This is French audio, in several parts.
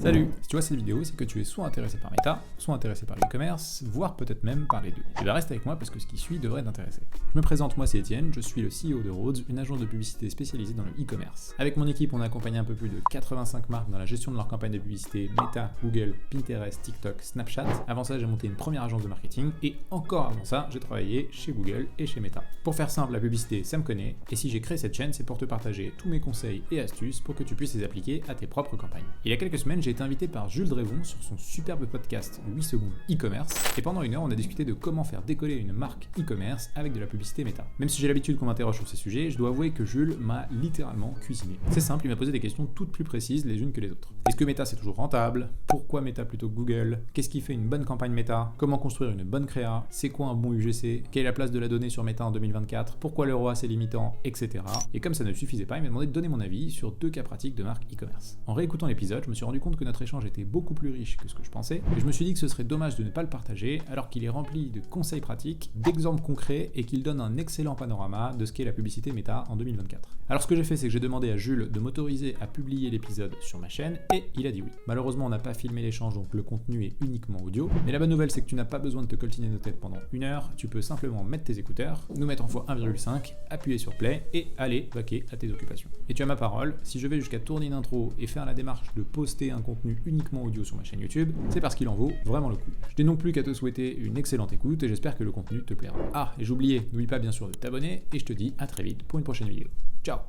Salut! Si tu vois cette vidéo, c'est que tu es soit intéressé par Meta, soit intéressé par l'e-commerce, voire peut-être même par les deux. Et bien reste avec moi parce que ce qui suit devrait t'intéresser. Je me présente, moi c'est Étienne, je suis le CEO de Rhodes, une agence de publicité spécialisée dans le e-commerce. Avec mon équipe, on a accompagné un peu plus de 85 marques dans la gestion de leur campagne de publicité Meta, Google, Pinterest, TikTok, Snapchat. Avant ça, j'ai monté une première agence de marketing et encore avant ça, j'ai travaillé chez Google et chez Meta. Pour faire simple, la publicité, ça me connaît, et si j'ai créé cette chaîne, c'est pour te partager tous mes conseils et astuces pour que tu puisses les appliquer à tes propres campagnes. Il y a quelques semaines, j'ai été invité par Jules Drevon sur son superbe podcast 8 secondes e-commerce, et pendant une heure, on a discuté de comment faire décoller une marque e-commerce avec de la publicité Meta. Même si j'ai l'habitude qu'on m'interroge sur ces sujets, je dois avouer que Jules m'a littéralement cuisiné. C'est simple, il m'a posé des questions toutes plus précises les unes que les autres. Est-ce que Meta c'est toujours rentable? Pourquoi Meta plutôt que Google? Qu'est-ce qui fait une bonne campagne Meta? Comment construire une bonne créa? C'est quoi un bon UGC? Quelle est la place de la donnée sur Meta en 2024? Pourquoi le ROAS est limitant? Etc. Et comme ça ne suffisait pas, il m'a demandé de donner mon avis sur 2 cas pratiques de marque e-commerce. En réécoutant l'épisode, je me suis rendu compte que notre échange était beaucoup plus riche que ce que je pensais, et je me suis dit que ce serait dommage de ne pas le partager alors qu'il est rempli de conseils pratiques, d'exemples concrets et qu'il donne un excellent panorama de ce qu'est la publicité Meta en 2024. Alors ce que j'ai fait, c'est que j'ai demandé à Jules de m'autoriser à publier l'épisode sur ma chaîne et il a dit oui. Malheureusement, on n'a pas filmé l'échange, donc le contenu est uniquement audio, mais la bonne nouvelle c'est que tu n'as pas besoin de te coltiner nos têtes pendant 1 heure, tu peux simplement mettre tes écouteurs, nous mettre en x1,5, appuyer sur play et aller vaquer à tes occupations. Et tu as ma parole, si je vais jusqu'à tourner une intro et faire la démarche de poster un contenu uniquement audio sur ma chaîne YouTube, c'est parce qu'il en vaut vraiment le coup. Je n'ai donc plus qu'à te souhaiter une excellente écoute et j'espère que le contenu te plaira. Ah, et j'oubliais, n'oublie pas bien sûr de t'abonner et je te dis à très vite pour une prochaine vidéo. Ciao!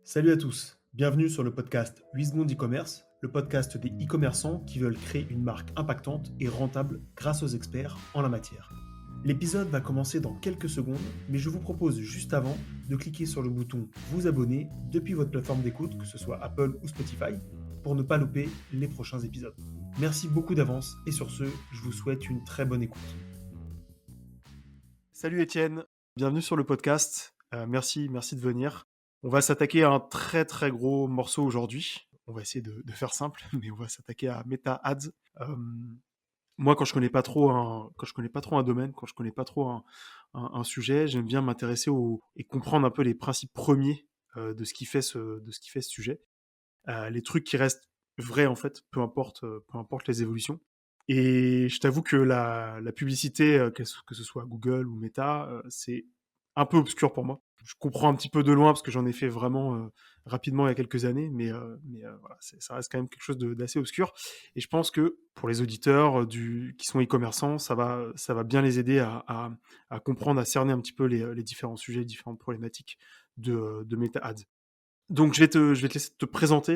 Salut à tous, bienvenue sur le podcast 8 secondes e-commerce, le podcast des e-commerçants qui veulent créer une marque impactante et rentable grâce aux experts en la matière. L'épisode va commencer dans quelques secondes, mais je vous propose juste avant de cliquer sur le bouton vous abonner depuis votre plateforme d'écoute, que ce soit Apple ou Spotify, pour ne pas louper les prochains épisodes. Merci beaucoup d'avance et sur ce, je vous souhaite une très bonne écoute. Salut Étienne, bienvenue sur le podcast. Merci de venir. On va s'attaquer à un très très gros morceau aujourd'hui. On va essayer de faire simple, mais on va s'attaquer à Meta Ads. Moi, quand je connais pas trop un domaine, quand je connais pas trop un sujet, j'aime bien m'intéresser et comprendre un peu les principes premiers de ce qui fait ce sujet. Les trucs qui restent vrais en fait, peu importe les évolutions. Et je t'avoue que la publicité, que ce soit Google ou Meta, c'est un peu obscur pour moi. Je comprends un petit peu de loin parce que j'en ai fait vraiment rapidement il y a quelques années, mais voilà, ça reste quand même quelque chose d'assez obscur. Et je pense que pour les auditeurs qui sont e-commerçants, ça va bien les aider à comprendre, à cerner un petit peu les différents sujets, les différentes problématiques de Meta Ads. Donc je vais te laisser te présenter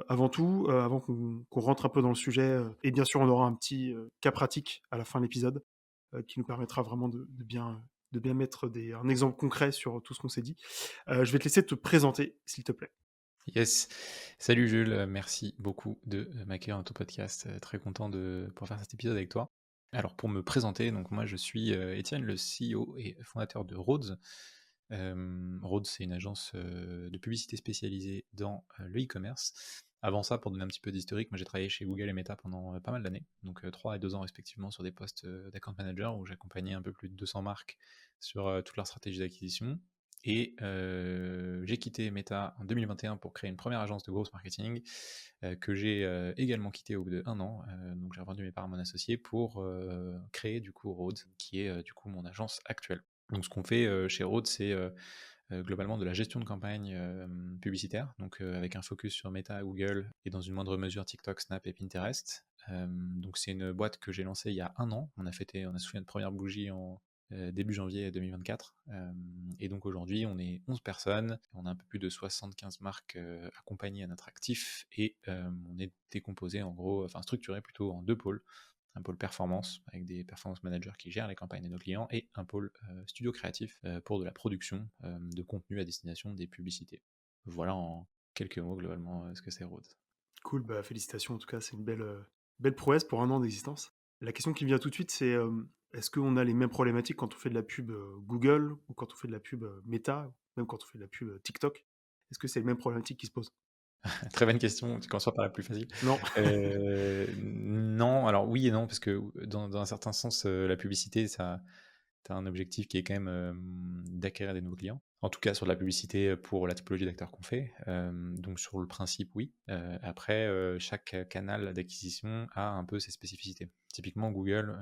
avant tout, avant qu'on rentre un peu dans le sujet. Et bien sûr, on aura un petit cas pratique à la fin de l'épisode qui nous permettra vraiment de bien mettre un exemple concret sur tout ce qu'on s'est dit. Je vais te laisser te présenter, s'il te plaît. Yes. Salut Jules, merci beaucoup de m'accueillir dans ton podcast. Très content de pouvoir faire cet épisode avec toi. Alors pour me présenter, donc moi je suis Étienne, le CEO et fondateur de Rhodes. Rhodes, c'est une agence de publicité spécialisée dans le e-commerce. Avant ça, pour donner un petit peu d'historique, moi j'ai travaillé chez Google et Meta pendant pas mal d'années, donc 3 et 2 ans respectivement sur des postes d'account manager où j'accompagnais un peu plus de 200 marques sur toute leur stratégie d'acquisition. Et j'ai quitté Meta en 2021 pour créer une première agence de growth marketing que j'ai également quitté au bout de 1 an. Donc j'ai revendu mes parts à mon associé pour créer du coup Rhodes, qui est du coup mon agence actuelle. Donc ce qu'on fait chez Rhodes, c'est globalement de la gestion de campagne publicitaire, donc avec un focus sur Meta, Google et dans une moindre mesure TikTok, Snap et Pinterest. Donc c'est une boîte que j'ai lancée il y a 1 an. On a soufflé notre première bougie en début janvier 2024. Et donc aujourd'hui, on est 11 personnes, on a un peu plus de 75 marques accompagnées à notre actif et on est décomposé en gros, enfin structuré plutôt en 2 pôles. Un pôle performance avec des performance managers qui gèrent les campagnes de nos clients et un pôle studio créatif pour de la production de contenu à destination des publicités. Voilà en quelques mots globalement ce que c'est Rhodes. Cool, bah félicitations en tout cas, c'est une belle prouesse pour 1 an d'existence. La question qui me vient tout de suite, c'est est-ce qu'on a les mêmes problématiques quand on fait de la pub Google ou quand on fait de la pub Meta, même quand on fait de la pub TikTok? Est-ce que c'est les mêmes problématiques qui se posent? Très bonne question, tu commences par la plus facile. Non. Non, alors oui et non, parce que dans un certain sens, la publicité, ça, tu as un objectif qui est quand même d'acquérir des nouveaux clients. En tout cas, sur de la publicité pour la typologie d'acteurs qu'on fait. Donc sur le principe, oui. Après, chaque canal d'acquisition a un peu ses spécificités. Typiquement, Google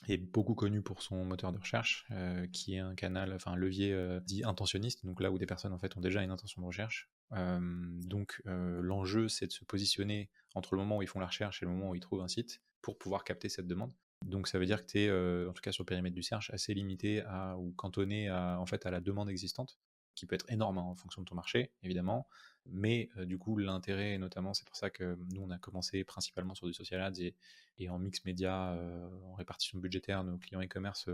est beaucoup connu pour son moteur de recherche, qui est un canal, enfin un levier dit intentionniste, donc là où des personnes en fait ont déjà une intention de recherche. L'enjeu, c'est de se positionner entre le moment où ils font la recherche et le moment où ils trouvent un site pour pouvoir capter cette demande. Donc ça veut dire que tu es, en tout cas sur le périmètre du search, assez limité ou cantonné en fait, à la demande existante, qui peut être énorme en fonction de ton marché, évidemment. Mais du coup, l'intérêt, notamment, c'est pour ça que nous, on a commencé principalement sur du social ads et en mix média, en répartition budgétaire, nos clients e-commerce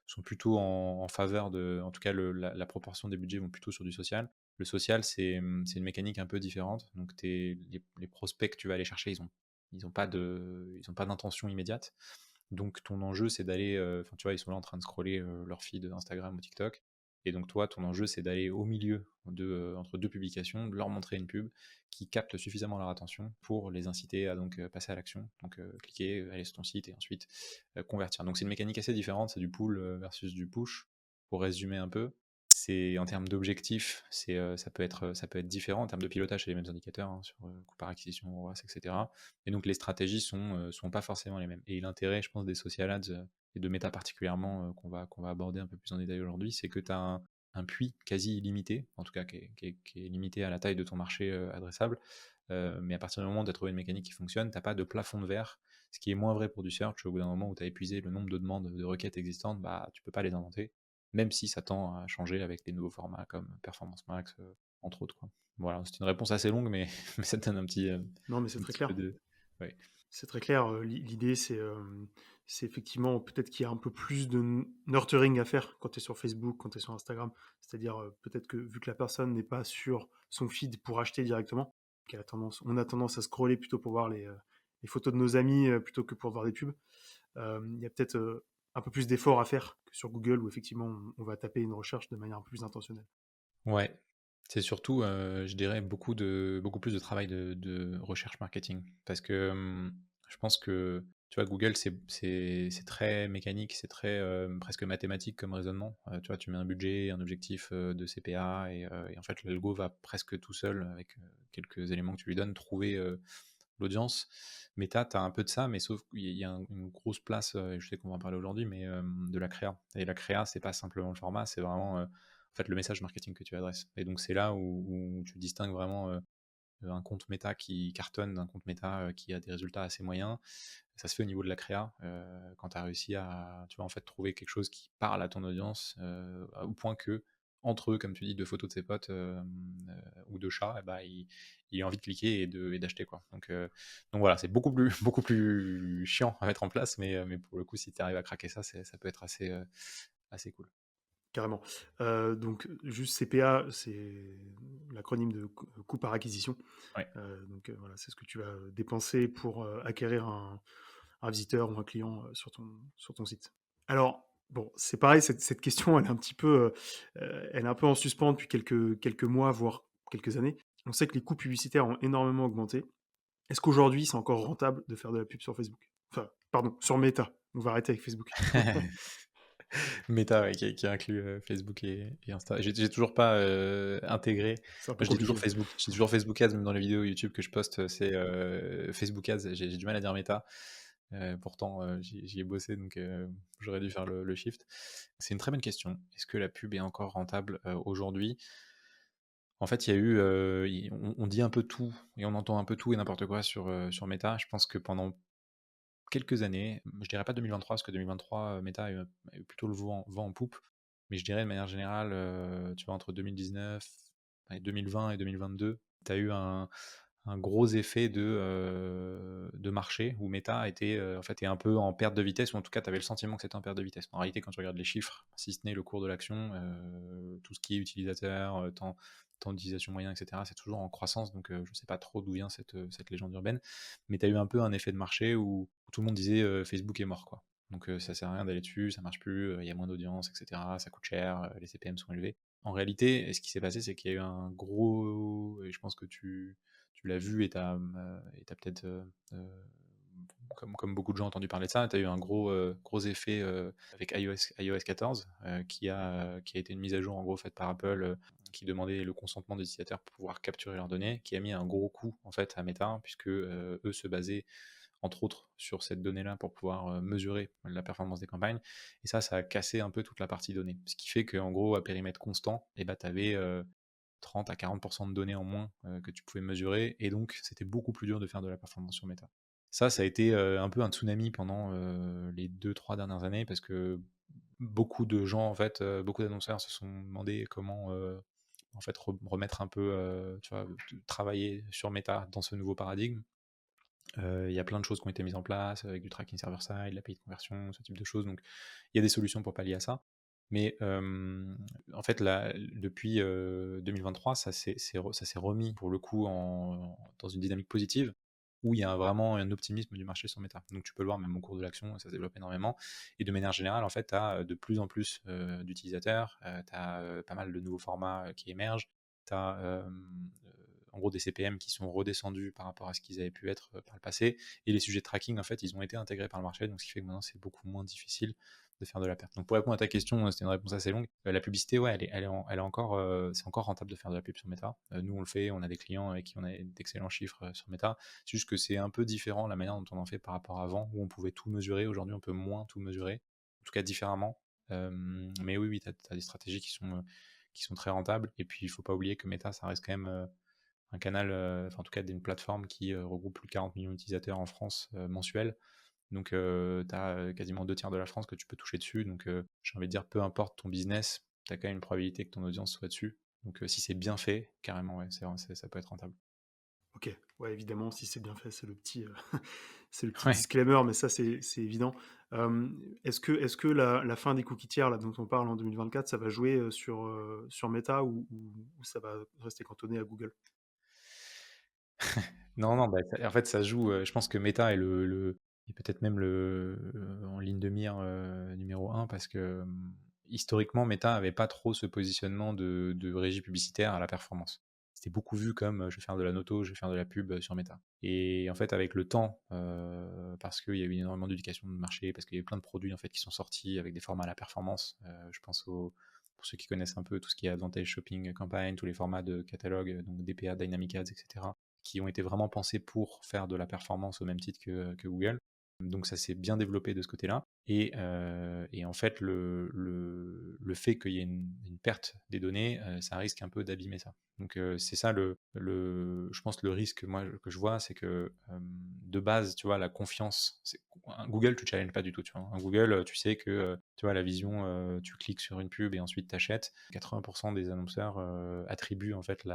sont plutôt en faveur de, en tout cas, la proportion des budgets vont plutôt sur du social. Le social, c'est une mécanique un peu différente. Donc, les prospects que tu vas aller chercher, ils ont pas d'intention immédiate. Donc ton enjeu, c'est d'aller, enfin tu vois, ils sont là en train de scroller leur feed Instagram ou TikTok. Et donc toi, ton enjeu, c'est d'aller au milieu entre deux publications, de leur montrer une pub qui capte suffisamment leur attention pour les inciter à donc passer à l'action. Donc cliquer, aller sur ton site et ensuite convertir. Donc c'est une mécanique assez différente, c'est du pull versus du push, pour résumer un peu. C'est en termes d'objectifs, ça peut être différent. En termes de pilotage, c'est les mêmes indicateurs sur coût par acquisition, ROAS, etc. Et donc les stratégies sont pas forcément les mêmes. Et l'intérêt, je pense, des social ads et de Meta particulièrement, qu'on va aborder un peu plus en détail aujourd'hui, c'est que tu as un puits quasi illimité, en tout cas qui est limité à la taille de ton marché adressable. Mais à partir du moment où tu as trouvé une mécanique qui fonctionne, tu n'as pas de plafond de verre, ce qui est moins vrai pour du search. Au bout d'un moment où tu as épuisé le nombre de demandes de requêtes existantes, bah, tu peux pas les inventer, même si ça tend à changer avec les nouveaux formats comme Performance Max, entre autres, quoi. Voilà, c'est une réponse assez longue, mais, mais ça te donne Non, mais c'est un très petit clair. peu de... Ouais. C'est très clair. L'idée, c'est effectivement peut-être qu'il y a un peu plus de nurturing à faire quand tu es sur Facebook, quand tu es sur Instagram. C'est-à-dire peut-être que vu que la personne n'est pas sur son feed pour acheter directement, on a tendance à scroller plutôt pour voir les photos de nos amis plutôt que pour voir des pubs. Il y a peut-être un peu plus d'efforts à faire que sur Google où effectivement on va taper une recherche de manière un peu plus intentionnelle. Ouais, c'est surtout, je dirais, beaucoup plus de travail de recherche marketing. Parce que je pense que, tu vois, Google, c'est très mécanique, c'est très presque mathématique comme raisonnement. Tu vois, tu mets un budget, un objectif de CPA, et en fait, l'algo va presque tout seul, avec quelques éléments que tu lui donnes, trouver l'audience. Meta, tu as un peu de ça, mais sauf qu'il y a une grosse place, et je sais qu'on va en parler aujourd'hui, mais de la créa. Et la créa, c'est pas simplement le format, c'est vraiment en fait le message marketing que tu adresses. Et donc c'est là où tu distingues vraiment un compte méta qui cartonne d'un compte méta qui a des résultats assez moyens. Ça se fait au niveau de la créa, quand tu as réussi à, tu vois, en fait, trouver quelque chose qui parle à ton audience, au point que, entre eux, comme tu dis, de photos de ses potes ou de chats, eh ben, il a envie de cliquer et d'acheter, quoi. Donc voilà, c'est beaucoup plus, beaucoup plus chiant à mettre en place, mais pour le coup, si tu arrives à craquer ça, ça peut être assez cool. Carrément. Donc juste CPA, c'est l'acronyme de coût par acquisition. Ouais. Voilà, c'est ce que tu vas dépenser pour acquérir un visiteur ou un client sur ton site. Alors, bon, c'est pareil, cette question, elle est un petit peu, elle est un peu en suspens depuis quelques mois, voire quelques années. On sait que les coûts publicitaires ont énormément augmenté. Est-ce qu'aujourd'hui, c'est encore rentable de faire de la pub sur Facebook? Enfin, pardon, sur Meta. On va arrêter avec Facebook. Meta, ouais, qui inclut Facebook et Insta. J'ai toujours pas intégré. C'est un peu Moi, je dis compliqué. toujours Facebook. Je dis toujours Facebook Ads, même dans les vidéos YouTube que je poste, c'est Facebook Ads. J'ai du mal à dire Meta. Pourtant, j'y ai bossé, donc j'aurais dû faire le shift. C'est une très bonne question. Est-ce que la pub est encore rentable aujourd'hui? En fait, il y a eu, on dit un peu tout et on entend un peu tout et n'importe quoi sur Meta. Je pense que pendant quelques années, je dirais pas 2023, parce que 2023, Meta a eu plutôt le vent en poupe, mais je dirais de manière générale, tu vois, entre 2019, allez, 2020 et 2022, tu as eu un gros effet de marché où Meta était, en fait, est un peu en perte de vitesse, ou en tout cas, tu avais le sentiment que c'était en perte de vitesse. En réalité, quand tu regardes les chiffres, si ce n'est le cours de l'action, tout ce qui est utilisateur, temps d'utilisation moyen, etc., c'est toujours en croissance, donc je ne sais pas trop d'où vient cette légende urbaine, mais tu as eu un peu un effet de marché où tout le monde disait Facebook est mort, quoi. Donc ça sert à rien d'aller dessus, ça marche plus, il y a moins d'audience, etc. Ça coûte cher, les CPM sont élevés. En réalité, ce qui s'est passé, c'est qu'il y a eu un gros, et je pense que tu l'as vu et tu as peut-être comme beaucoup de gens ont entendu parler de ça, tu as eu un gros effet avec iOS 14, qui a été une mise à jour en gros faite par Apple, qui demandait le consentement des utilisateurs pour pouvoir capturer leurs données, qui a mis un gros coup en fait à Meta, puisque eux se basaient entre autres sur cette donnée-là pour pouvoir mesurer la performance des campagnes. Et ça a cassé un peu toute la partie donnée. Ce qui fait qu'en gros, à périmètre constant, tu avais 30 à 40% de données en moins que tu pouvais mesurer, et donc c'était beaucoup plus dur de faire de la performance sur Meta. Ça a été un peu un tsunami pendant les 2-3 dernières années, parce que beaucoup de gens, en fait, beaucoup d'annonceurs se sont demandé comment en fait remettre un peu, tu vois, travailler sur Meta dans ce nouveau paradigme. Il y a plein de choses qui ont été mises en place avec du tracking server-side, l'API de conversion, ce type de choses. Donc, il y a des solutions pour pallier à ça. Mais en fait, là, depuis 2023, ça s'est remis pour le coup dans une dynamique positive où il y a vraiment un optimisme du marché sur Meta. Donc, tu peux le voir même au cours de l'action, ça se développe énormément. Et de manière générale, en fait, tu as de plus en plus d'utilisateurs, tu as pas mal de nouveaux formats qui émergent, tu as en gros des CPM qui sont redescendus par rapport à ce qu'ils avaient pu être par le passé, et les sujets de tracking en fait ils ont été intégrés par le marché, donc ce qui fait que maintenant c'est beaucoup moins difficile de faire de la perte. Donc pour répondre à ta question, c'était une réponse assez longue. La publicité, ouais, elle est encore, c'est encore rentable de faire de la pub sur Meta. Nous on le fait, on a des clients avec qui on a d'excellents chiffres sur Meta. C'est juste que c'est un peu différent la manière dont on en fait par rapport à avant, où on pouvait tout mesurer. Aujourd'hui on peut moins tout mesurer, en tout cas différemment. Mais oui, tu as des stratégies qui sont très rentables. Et puis il faut pas oublier que Meta ça reste quand même un canal, en tout cas d'une plateforme qui regroupe plus de 40 millions d'utilisateurs en France mensuels. Donc, tu as quasiment 2 tiers de la France que tu peux toucher dessus. Donc, j'ai envie de dire, peu importe ton business, tu as quand même une probabilité que ton audience soit dessus. Donc, si c'est bien fait, carrément, ouais, ça peut être rentable. Ok, ouais, évidemment, si c'est bien fait, c'est le petit, c'est le petit Ouais. disclaimer, mais ça, c'est évident. Est-ce que la fin des cookies tiers, là, dont on parle en 2024, ça va jouer sur Meta ou ça va rester cantonné à Google? Non, non, en fait, ça se joue. Je pense que Meta est et peut-être même en ligne de mire numéro un, parce que historiquement, Meta avait pas trop ce positionnement de régie publicitaire à la performance. C'était beaucoup vu comme je vais faire de la noto, je vais faire de la pub sur Meta. Et en fait, avec le temps, parce qu'il y a eu énormément d'éducation de marché, parce qu'il y a eu plein de produits en fait qui sont sortis avec des formats à la performance. Je pense pour ceux qui connaissent un peu tout ce qui est Advantage Shopping Campaign, tous les formats de catalogue, donc DPA, Dynamic Ads, etc., qui ont été vraiment pensés pour faire de la performance au même titre que Google. Donc ça s'est bien développé de ce côté-là. Et en fait, le fait qu'il y ait une perte des données, ça risque un peu d'abîmer ça. Donc c'est ça je pense le risque moi, que je vois, c'est que de base, tu vois, la confiance, Google, tu ne challenges pas du tout. Tu vois. Un Google, tu sais que tu vois, la vision, tu cliques sur une pub et ensuite tu achètes. 80% des annonceurs attribuent en fait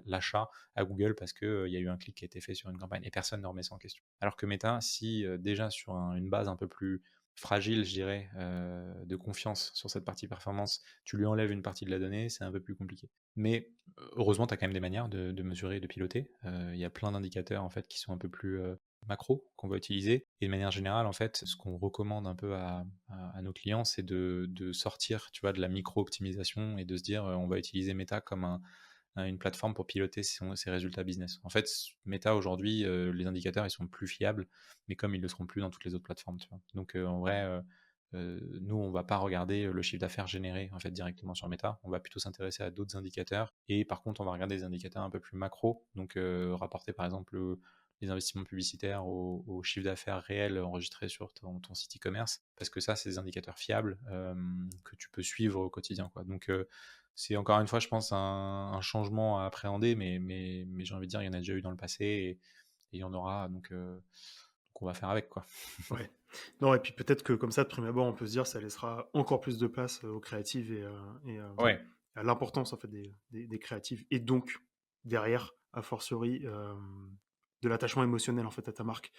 l'achat à Google parce qu'il y a eu un clic qui a été fait sur une campagne et personne ne remet ça en question. Alors que Meta, si déjà sur une base un peu plus fragile, je dirais, de confiance sur cette partie performance, tu lui enlèves une partie de la donnée, c'est un peu plus compliqué. Mais heureusement, tu as quand même des manières de mesurer et de piloter. Il y a plein d'indicateurs en fait qui sont un peu plus macro qu'on va utiliser. Et de manière générale, en fait, ce qu'on recommande un peu à nos clients, c'est de sortir, tu vois, de la micro-optimisation et de se dire, on va utiliser Meta comme une plateforme pour piloter ses résultats business. En fait, Meta aujourd'hui, les indicateurs, ils sont plus fiables, mais comme ils ne le seront plus dans toutes les autres plateformes. Tu vois. Donc en vrai, nous, on ne va pas regarder le chiffre d'affaires généré en fait, directement sur Meta. On va plutôt s'intéresser à d'autres indicateurs. Et par contre, on va regarder des indicateurs un peu plus macro. Donc rapporter par exemple les investissements publicitaires au chiffre d'affaires réel enregistré sur ton site e-commerce. Parce que ça, c'est des indicateurs fiables que tu peux suivre au quotidien. Quoi. Donc c'est encore une fois, je pense, un changement à appréhender, mais j'ai envie de dire, il y en a déjà eu dans le passé et il y en aura, donc on va faire avec, quoi. Ouais. Non, et puis peut-être que comme ça, de prime abord, on peut se dire ça laissera encore plus de place aux créatives et Ouais, à l'importance en fait des créatives et donc derrière, a fortiori, de l'attachement émotionnel en fait à ta marque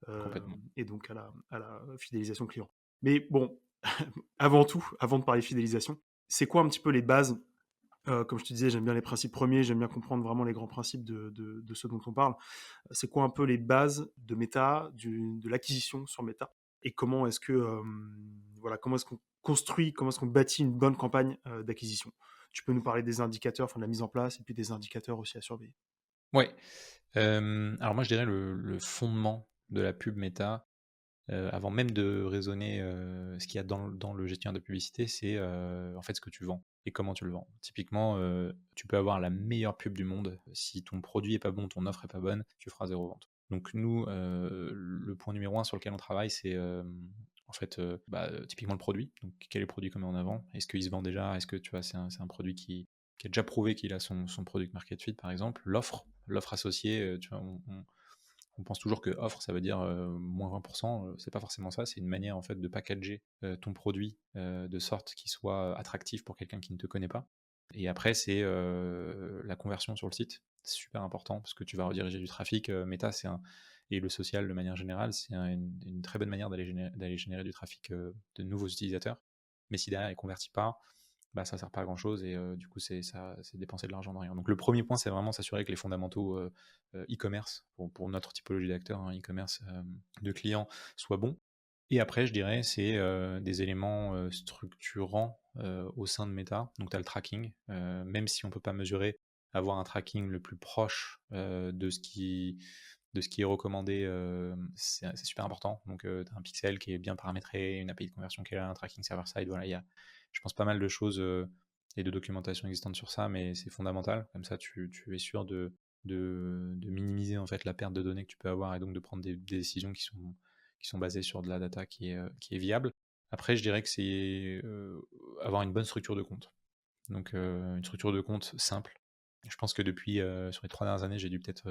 complètement. et donc à la fidélisation client. Mais bon, avant tout, avant de parler fidélisation, c'est quoi un petit peu les bases? Comme je te disais, j'aime bien les principes premiers, j'aime bien comprendre vraiment les grands principes de ce dont on parle. C'est quoi un peu les bases de Meta, de l'acquisition sur Meta et comment est-ce que voilà, comment est-ce qu'on construit, comment est-ce qu'on bâtit une bonne campagne d'acquisition? Tu peux nous parler des indicateurs, enfin de la mise en place et puis des indicateurs aussi à surveiller. Ouais. Alors moi, je dirais le fondement de la pub méta, avant même de raisonner ce qu'il y a dans le gestionnaire de publicité, c'est en fait ce que tu vends et comment tu le vends. Typiquement, tu peux avoir la meilleure pub du monde. Si ton produit est pas bon, ton offre est pas bonne, tu feras zéro vente. Donc nous, le point numéro un sur lequel on travaille, c'est en fait typiquement le produit. Donc quel est le produit qu'on met en avant? Est-ce qu'il se vend déjà? Est-ce que tu vois, c'est un produit qui a déjà prouvé qu'il a son product market fit, par exemple? L'offre associée, tu vois, on pense toujours que offre, ça veut dire moins 20%. C'est pas forcément ça. C'est une manière en fait de packager ton produit de sorte qu'il soit attractif pour quelqu'un qui ne te connaît pas. Et après, c'est la conversion sur le site. C'est super important parce que tu vas rediriger du trafic. Meta, et le social de manière générale, c'est une très bonne manière d'aller générer du trafic de nouveaux utilisateurs. Mais si derrière, il ne convertit pas, bah, ça ne sert pas à grand chose et du coup, c'est dépenser de l'argent de rien. Donc, le premier point, c'est vraiment s'assurer que les fondamentaux e-commerce, pour notre typologie d'acteurs, hein, e-commerce de clients, soient bons. Et après, je dirais, c'est des éléments structurants au sein de Meta. Donc, tu as le tracking, même si on ne peut pas mesurer, avoir un tracking le plus proche de ce qui est recommandé, c'est super important. Donc, tu as un pixel qui est bien paramétré, une API de conversion qui est là, un tracking server-side. Voilà, il y a, je pense, pas mal de choses et de documentation existante sur ça, mais c'est fondamental. Comme ça, tu es sûr de minimiser en fait la perte de données que tu peux avoir et donc de prendre des décisions qui sont basées sur de la data qui est viable. Après, je dirais que c'est avoir une bonne structure de compte. Donc, une structure de compte simple. Je pense que depuis, sur les 3 dernières années, j'ai dû peut-être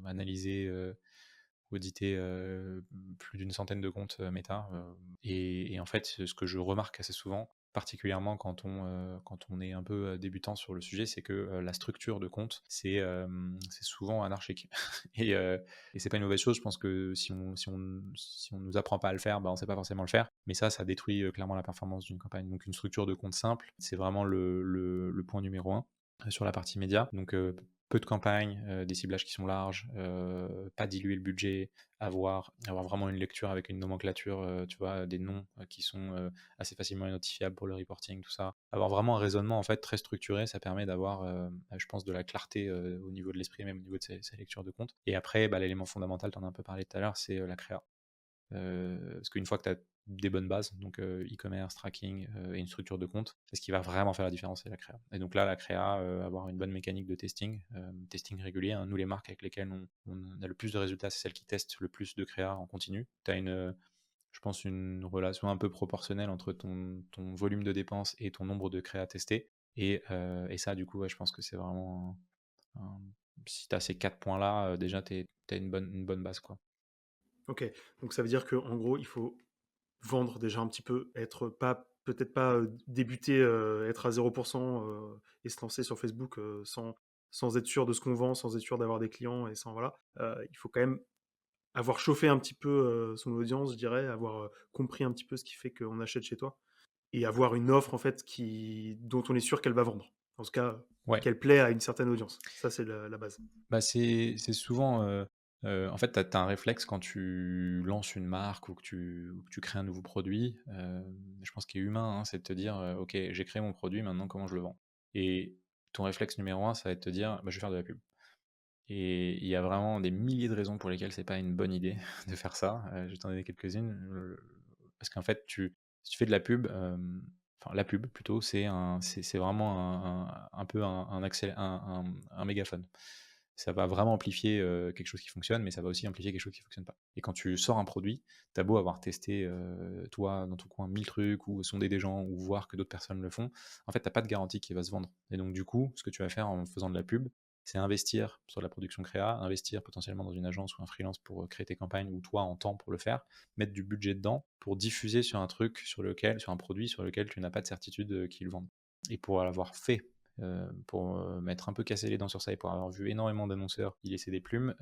analyser, auditer plus d'une centaine de comptes méta. Et en fait, ce que je remarque assez souvent, particulièrement quand on est un peu débutant sur le sujet, c'est que la structure de compte, c'est souvent anarchique. Et c'est pas une mauvaise chose. Je pense que si on nous apprend pas à le faire, bah, on sait pas forcément le faire. Mais ça détruit clairement la performance d'une campagne. Donc une structure de compte simple, c'est vraiment le point numéro un sur la partie média. Donc peu de campagnes, des ciblages qui sont larges, pas diluer le budget, avoir vraiment une lecture avec une nomenclature, tu vois, des noms qui sont assez facilement identifiables pour le reporting, tout ça. Avoir vraiment un raisonnement en fait très structuré, ça permet d'avoir, je pense, de la clarté au niveau de l'esprit, même au niveau de sa lecture de compte. Et après, bah, l'élément fondamental, tu en as un peu parlé tout à l'heure, c'est la créa. Parce qu'une fois que tu as des bonnes bases, donc e-commerce, tracking et une structure de compte, c'est ce qui va vraiment faire la différence, c'est la créa. Et donc là, la créa, avoir une bonne mécanique de testing, testing régulier. Hein. Nous, les marques avec lesquelles on a le plus de résultats, c'est celles qui testent le plus de créa en continu. Tu as je pense, une relation un peu proportionnelle entre ton volume de dépenses et ton nombre de créas testés. Et ça, du coup, ouais, je pense que c'est vraiment si tu as ces 4 points-là, déjà, tu as une bonne base, quoi. Ok, donc ça veut dire qu'en gros, il faut vendre déjà un petit peu, être pas peut-être pas débuter, être à 0% et se lancer sur Facebook sans être sûr de ce qu'on vend, sans être sûr d'avoir des clients et sans voilà. Il faut quand même avoir chauffé un petit peu son audience, je dirais, avoir compris un petit peu ce qui fait qu'on achète chez toi et avoir une offre en fait dont on est sûr qu'elle va vendre. En tout cas, Ouais. qu'elle plaît à une certaine audience. Ça, c'est la base. Bah, c'est souvent, en fait, tu as un réflexe quand tu lances une marque ou que tu crées un nouveau produit, je pense qu'il est humain, hein, c'est de te dire, OK, j'ai créé mon produit, maintenant comment je le vends? Et ton réflexe numéro un, ça va être de te dire: «Bah, je vais faire de la pub». Et il y a vraiment des milliers de raisons pour lesquelles c'est pas une bonne idée de faire ça. Je vais t'en donner quelques-unes. Parce qu'en fait, si tu fais de la pub, enfin la pub plutôt, c'est vraiment un peu un mégaphone. Ça va vraiment amplifier quelque chose qui fonctionne, mais ça va aussi amplifier quelque chose qui fonctionne pas. Et quand tu sors un produit, t'as beau avoir testé, toi, dans ton coin, 1000 trucs, ou sondé des gens, ou voir que d'autres personnes le font, en fait, t'as pas de garantie qu'il va se vendre. Et donc, du coup, ce que tu vas faire en faisant de la pub, c'est investir sur la production créa, investir potentiellement dans une agence ou un freelance pour créer tes campagnes, ou toi en temps pour le faire, mettre du budget dedans pour diffuser sur un truc sur un produit sur lequel tu n'as pas de certitude qu'ils le vendent. Et pour l'avoir fait, pour m'être un peu cassé les dents sur ça et pour avoir vu énormément d'annonceurs y laisser des plumes,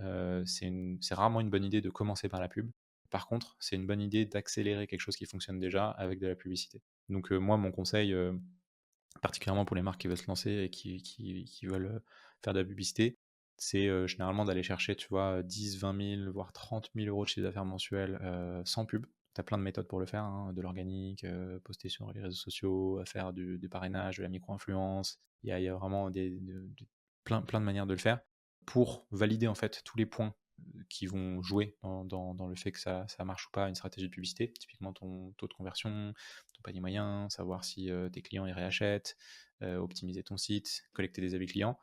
c'est rarement une bonne idée de commencer par la pub. Par contre, c'est une bonne idée d'accélérer quelque chose qui fonctionne déjà avec de la publicité. Donc moi, mon conseil, particulièrement pour les marques qui veulent se lancer et qui veulent faire de la publicité, c'est généralement d'aller chercher, tu vois, 10, 20 000, voire 30 000 euros de chiffre d'affaires mensuel sans pub. Tu as plein de méthodes pour le faire, hein, de l'organique, poster sur les réseaux sociaux, faire du parrainage, de la micro-influence. Il y a vraiment plein de manières de le faire pour valider en fait tous les points qui vont jouer dans le fait que ça marche ou pas, une stratégie de publicité. Typiquement, ton taux de conversion, ton panier moyen, savoir si tes clients y réachètent, optimiser ton site, collecter des avis clients.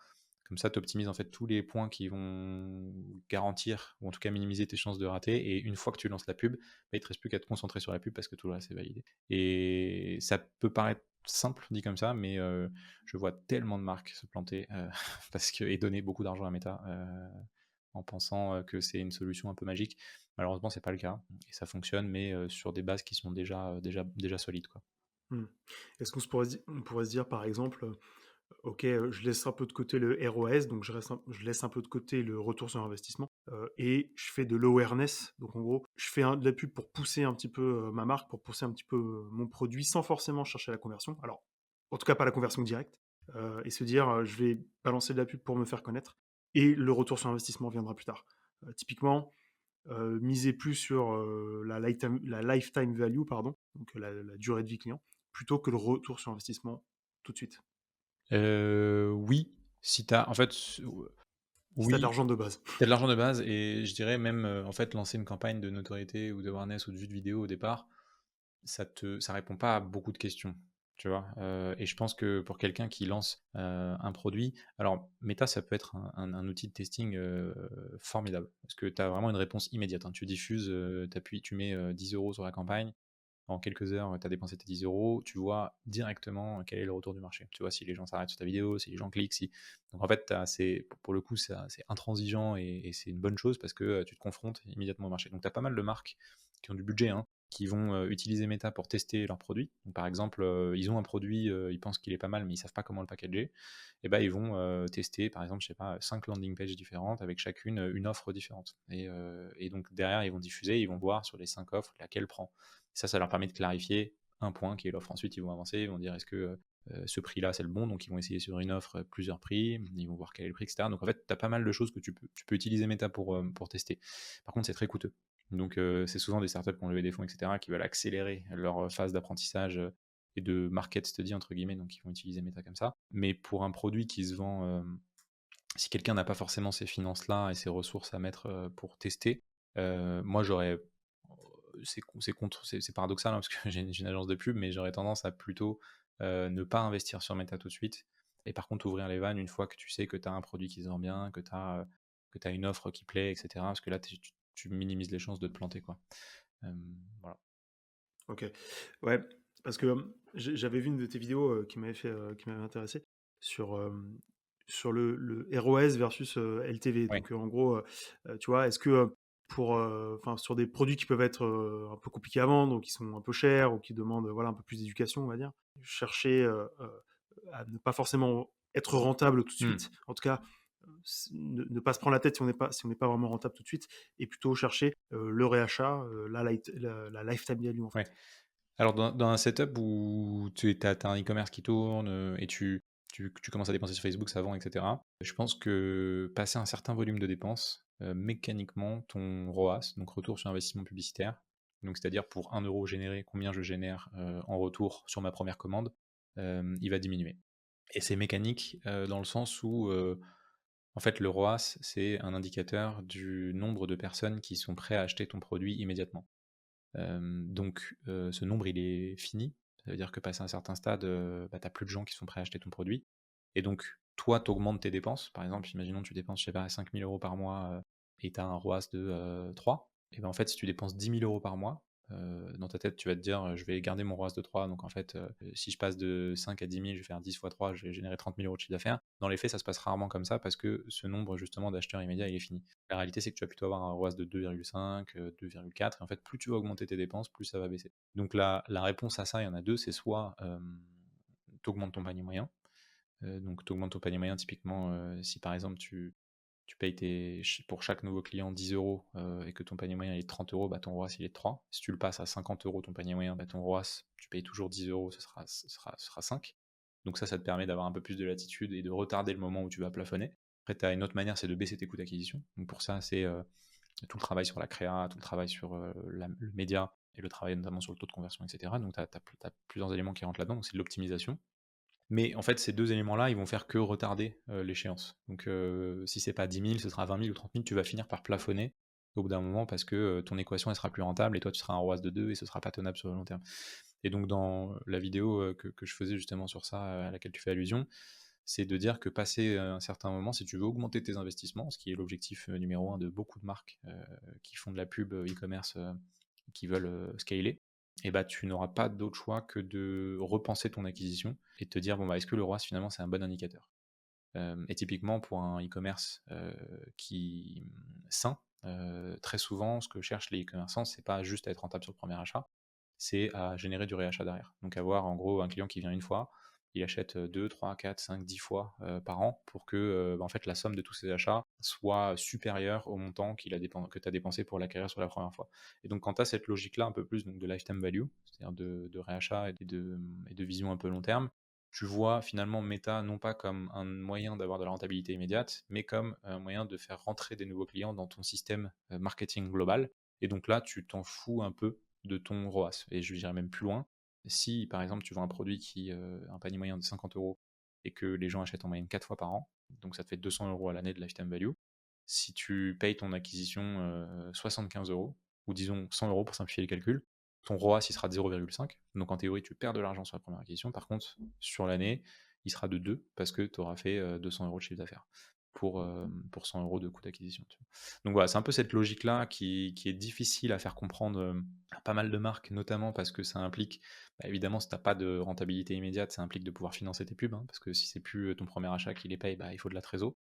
Comme ça, tu optimises en fait tous les points qui vont garantir, ou en tout cas minimiser tes chances de rater. Et une fois que tu lances la pub, il ne te reste plus qu'à te concentrer sur la pub parce que tout le reste est validé. Et ça peut paraître simple dit comme ça, mais je vois tellement de marques se planter et donner beaucoup d'argent à Meta en pensant que c'est une solution un peu magique. Malheureusement, c'est pas le cas et ça fonctionne, mais sur des bases qui sont déjà solides, quoi. Est-ce on pourrait se dire, par exemple, ok, je laisse un peu de côté le ROS, donc je laisse un peu de côté le retour sur investissement, et je fais de l'awareness. Donc en gros, je fais de la pub pour pousser un petit peu ma marque, pour pousser un petit peu mon produit sans forcément chercher la conversion. Alors, en tout cas, pas la conversion directe. Et se dire, je vais balancer de la pub pour me faire connaître, et le retour sur investissement viendra plus tard. Typiquement, miser plus sur la lifetime value, pardon, donc la durée de vie client, plutôt que le retour sur investissement tout de suite. Oui, si tu as en fait Si tu as de oui, l'argent de base. tu as de l'argent de base et je dirais même en fait lancer une campagne de notoriété ou d'awareness ou de vue de vidéo au départ, ça répond pas à beaucoup de questions, tu vois. Et je pense que pour quelqu'un qui lance un produit, alors Meta, ça peut être un outil de testing formidable parce que tu as vraiment une réponse immédiate, hein. Tu diffuses, tu mets 10 € sur la campagne. En quelques heures, tu as dépensé tes 10 euros, tu vois directement quel est le retour du marché. Tu vois si les gens s'arrêtent sur ta vidéo, si les gens cliquent. Donc en fait, pour le coup, c'est intransigeant et c'est une bonne chose parce que tu te confrontes immédiatement au marché. Donc tu as pas mal de marques qui ont du budget, hein, qui vont utiliser Meta pour tester leurs produits. Donc, par exemple, ils ont un produit, ils pensent qu'il est pas mal, mais ils savent pas comment le packager. Et ben ils vont tester, par exemple, je sais pas, 5 landing pages différentes avec chacune une offre différente. Et donc derrière, ils vont diffuser, ils vont voir sur les 5 offres laquelle prend. Ça leur permet de clarifier un point qui est l'offre. Ensuite, ils vont avancer, ils vont dire est-ce que ce prix-là, c'est le bon. Donc, ils vont essayer sur une offre plusieurs prix, ils vont voir quel est le prix, etc. Donc, en fait, tu as pas mal de choses que tu peux utiliser Meta pour tester. Par contre, c'est très coûteux. Donc, c'est souvent des startups qui ont levé des fonds, etc., qui veulent accélérer leur phase d'apprentissage et de market study, entre guillemets. Donc, ils vont utiliser Meta comme ça. Mais pour un produit qui se vend, si quelqu'un n'a pas forcément ces finances-là et ces ressources à mettre pour tester, moi, c'est paradoxal, hein, parce que j'ai une agence de pub, mais j'aurais tendance à plutôt ne pas investir sur Meta tout de suite. Et par contre, ouvrir les vannes une fois que tu sais que tu as un produit qui se vend bien, que tu as une offre qui plaît, etc. Parce que là, tu minimises les chances de te planter, quoi. Voilà. Ok. Ouais, parce que j'avais vu une de tes vidéos qui m'avait intéressé sur, sur le ROS versus LTV. Ouais. Donc en gros, tu vois, est-ce que enfin, sur des produits qui peuvent être un peu compliqués à vendre ou qui sont un peu chers ou qui demandent voilà, un peu plus d'éducation, on va dire, chercher à ne pas forcément être rentable tout de Hmm. suite. En tout cas, ne pas se prendre la tête si on n'est pas vraiment rentable tout de suite et plutôt chercher le réachat, la lifetime value en Ouais. fait. Alors, dans un setup où tu as un e-commerce qui tourne et tu commences à dépenser sur Facebook, ça vend, etc., je pense que passer un certain volume de dépenses, mécaniquement, ton ROAS, donc retour sur investissement publicitaire, donc c'est-à-dire pour 1 euro généré, combien je génère en retour sur ma première commande, il va diminuer. Et c'est mécanique dans le sens où, en fait, le ROAS, c'est un indicateur du nombre de personnes qui sont prêtes à acheter ton produit immédiatement. Donc ce nombre il est fini, ça veut dire que passé un certain stade, tu n'as plus de gens qui sont prêts à acheter ton produit et donc toi tu augmentes tes dépenses. Par exemple, imaginons tu dépenses, je sais pas, 5 000 € par mois et tu as un ROAS de 3, et ben en fait si tu dépenses 10 000 € par mois, dans ta tête tu vas te dire je vais garder mon ROAS de 3, donc en fait si je passe de 5 à 10 000, je vais faire 10 fois 3, je vais générer 30 000 € de chiffre d'affaires. Dans les faits, ça se passe rarement comme ça parce que ce nombre justement d'acheteurs immédiats il est fini. La réalité, c'est que tu vas plutôt avoir un ROAS de 2,5, 2,4, et en fait, plus tu vas augmenter tes dépenses, plus ça va baisser. Donc la réponse à ça, il y en a deux, c'est soit tu augmentes ton panier moyen. Donc tu augmentes ton panier moyen, typiquement, si par exemple tu payes pour chaque nouveau client 10 € et que ton panier moyen est de 30 €, bah, ton ROAS il est de 3. Si tu le passes à 50 € ton panier moyen, bah, ton ROAS, tu payes toujours 10 €, ce sera 5. Donc ça te permet d'avoir un peu plus de latitude et de retarder le moment où tu vas plafonner. Après, tu as une autre manière, c'est de baisser tes coûts d'acquisition. Donc pour ça, c'est tout le travail sur la créa, tout le travail sur le média et le travail notamment sur le taux de conversion, etc. Donc tu as plusieurs éléments qui rentrent là-dedans, donc c'est de l'optimisation. Mais en fait, ces deux éléments-là, ils vont faire que retarder l'échéance. Donc, si c'est pas 10 000, ce sera 20 000 ou 30 000, tu vas finir par plafonner au bout d'un moment parce que ton équation, elle sera plus rentable et toi, tu seras un roi de 2 et ce sera pas tenable sur le long terme. Et donc, dans la vidéo que je faisais justement sur ça, à laquelle tu fais allusion, c'est de dire que passé un certain moment, si tu veux augmenter tes investissements, ce qui est l'objectif numéro un de beaucoup de marques qui font de la pub e-commerce, qui veulent scaler, et bah, tu n'auras pas d'autre choix que de repenser ton acquisition et de te dire, bon, bah, est-ce que le ROAS, finalement, c'est un bon indicateur. Et typiquement, pour un e-commerce qui sain, très souvent, ce que cherchent les e-commerçants, c'est pas juste à être rentable sur le premier achat, c'est à générer du réachat derrière. Donc avoir en gros un client qui vient une fois, il achète 2, 3, 4, 5, 10 fois par an pour que en fait, la somme de tous ses achats soit supérieure au montant que tu as dépensé pour l'acquérir sur la première fois. Et donc quand tu as cette logique-là un peu plus donc de lifetime value, c'est-à-dire de réachat et de vision un peu long terme, tu vois finalement Meta non pas comme un moyen d'avoir de la rentabilité immédiate, mais comme un moyen de faire rentrer des nouveaux clients dans ton système marketing global. Et donc là, tu t'en fous un peu de ton ROAS. Et je dirais même plus loin. Si par exemple tu vends un produit qui a un panier moyen de 50 euros et que les gens achètent en moyenne 4 fois par an, donc ça te fait 200 euros à l'année de lifetime value. Si tu payes ton acquisition 75 euros, ou disons 100 euros pour simplifier les calculs, ton ROAS il sera de 0,5. Donc en théorie, tu perds de l'argent sur la première acquisition. Par contre, sur l'année, il sera de 2 parce que tu auras fait 200 euros de chiffre d'affaires pour 100 euros de coût d'acquisition. Donc voilà, c'est un peu cette logique-là qui est difficile à faire comprendre à pas mal de marques, notamment parce que ça implique, bah, évidemment, si tu n'as pas de rentabilité immédiate, ça implique de pouvoir financer tes pubs, hein, parce que si c'est plus ton premier achat qui les paye, bah, il faut de la trésor.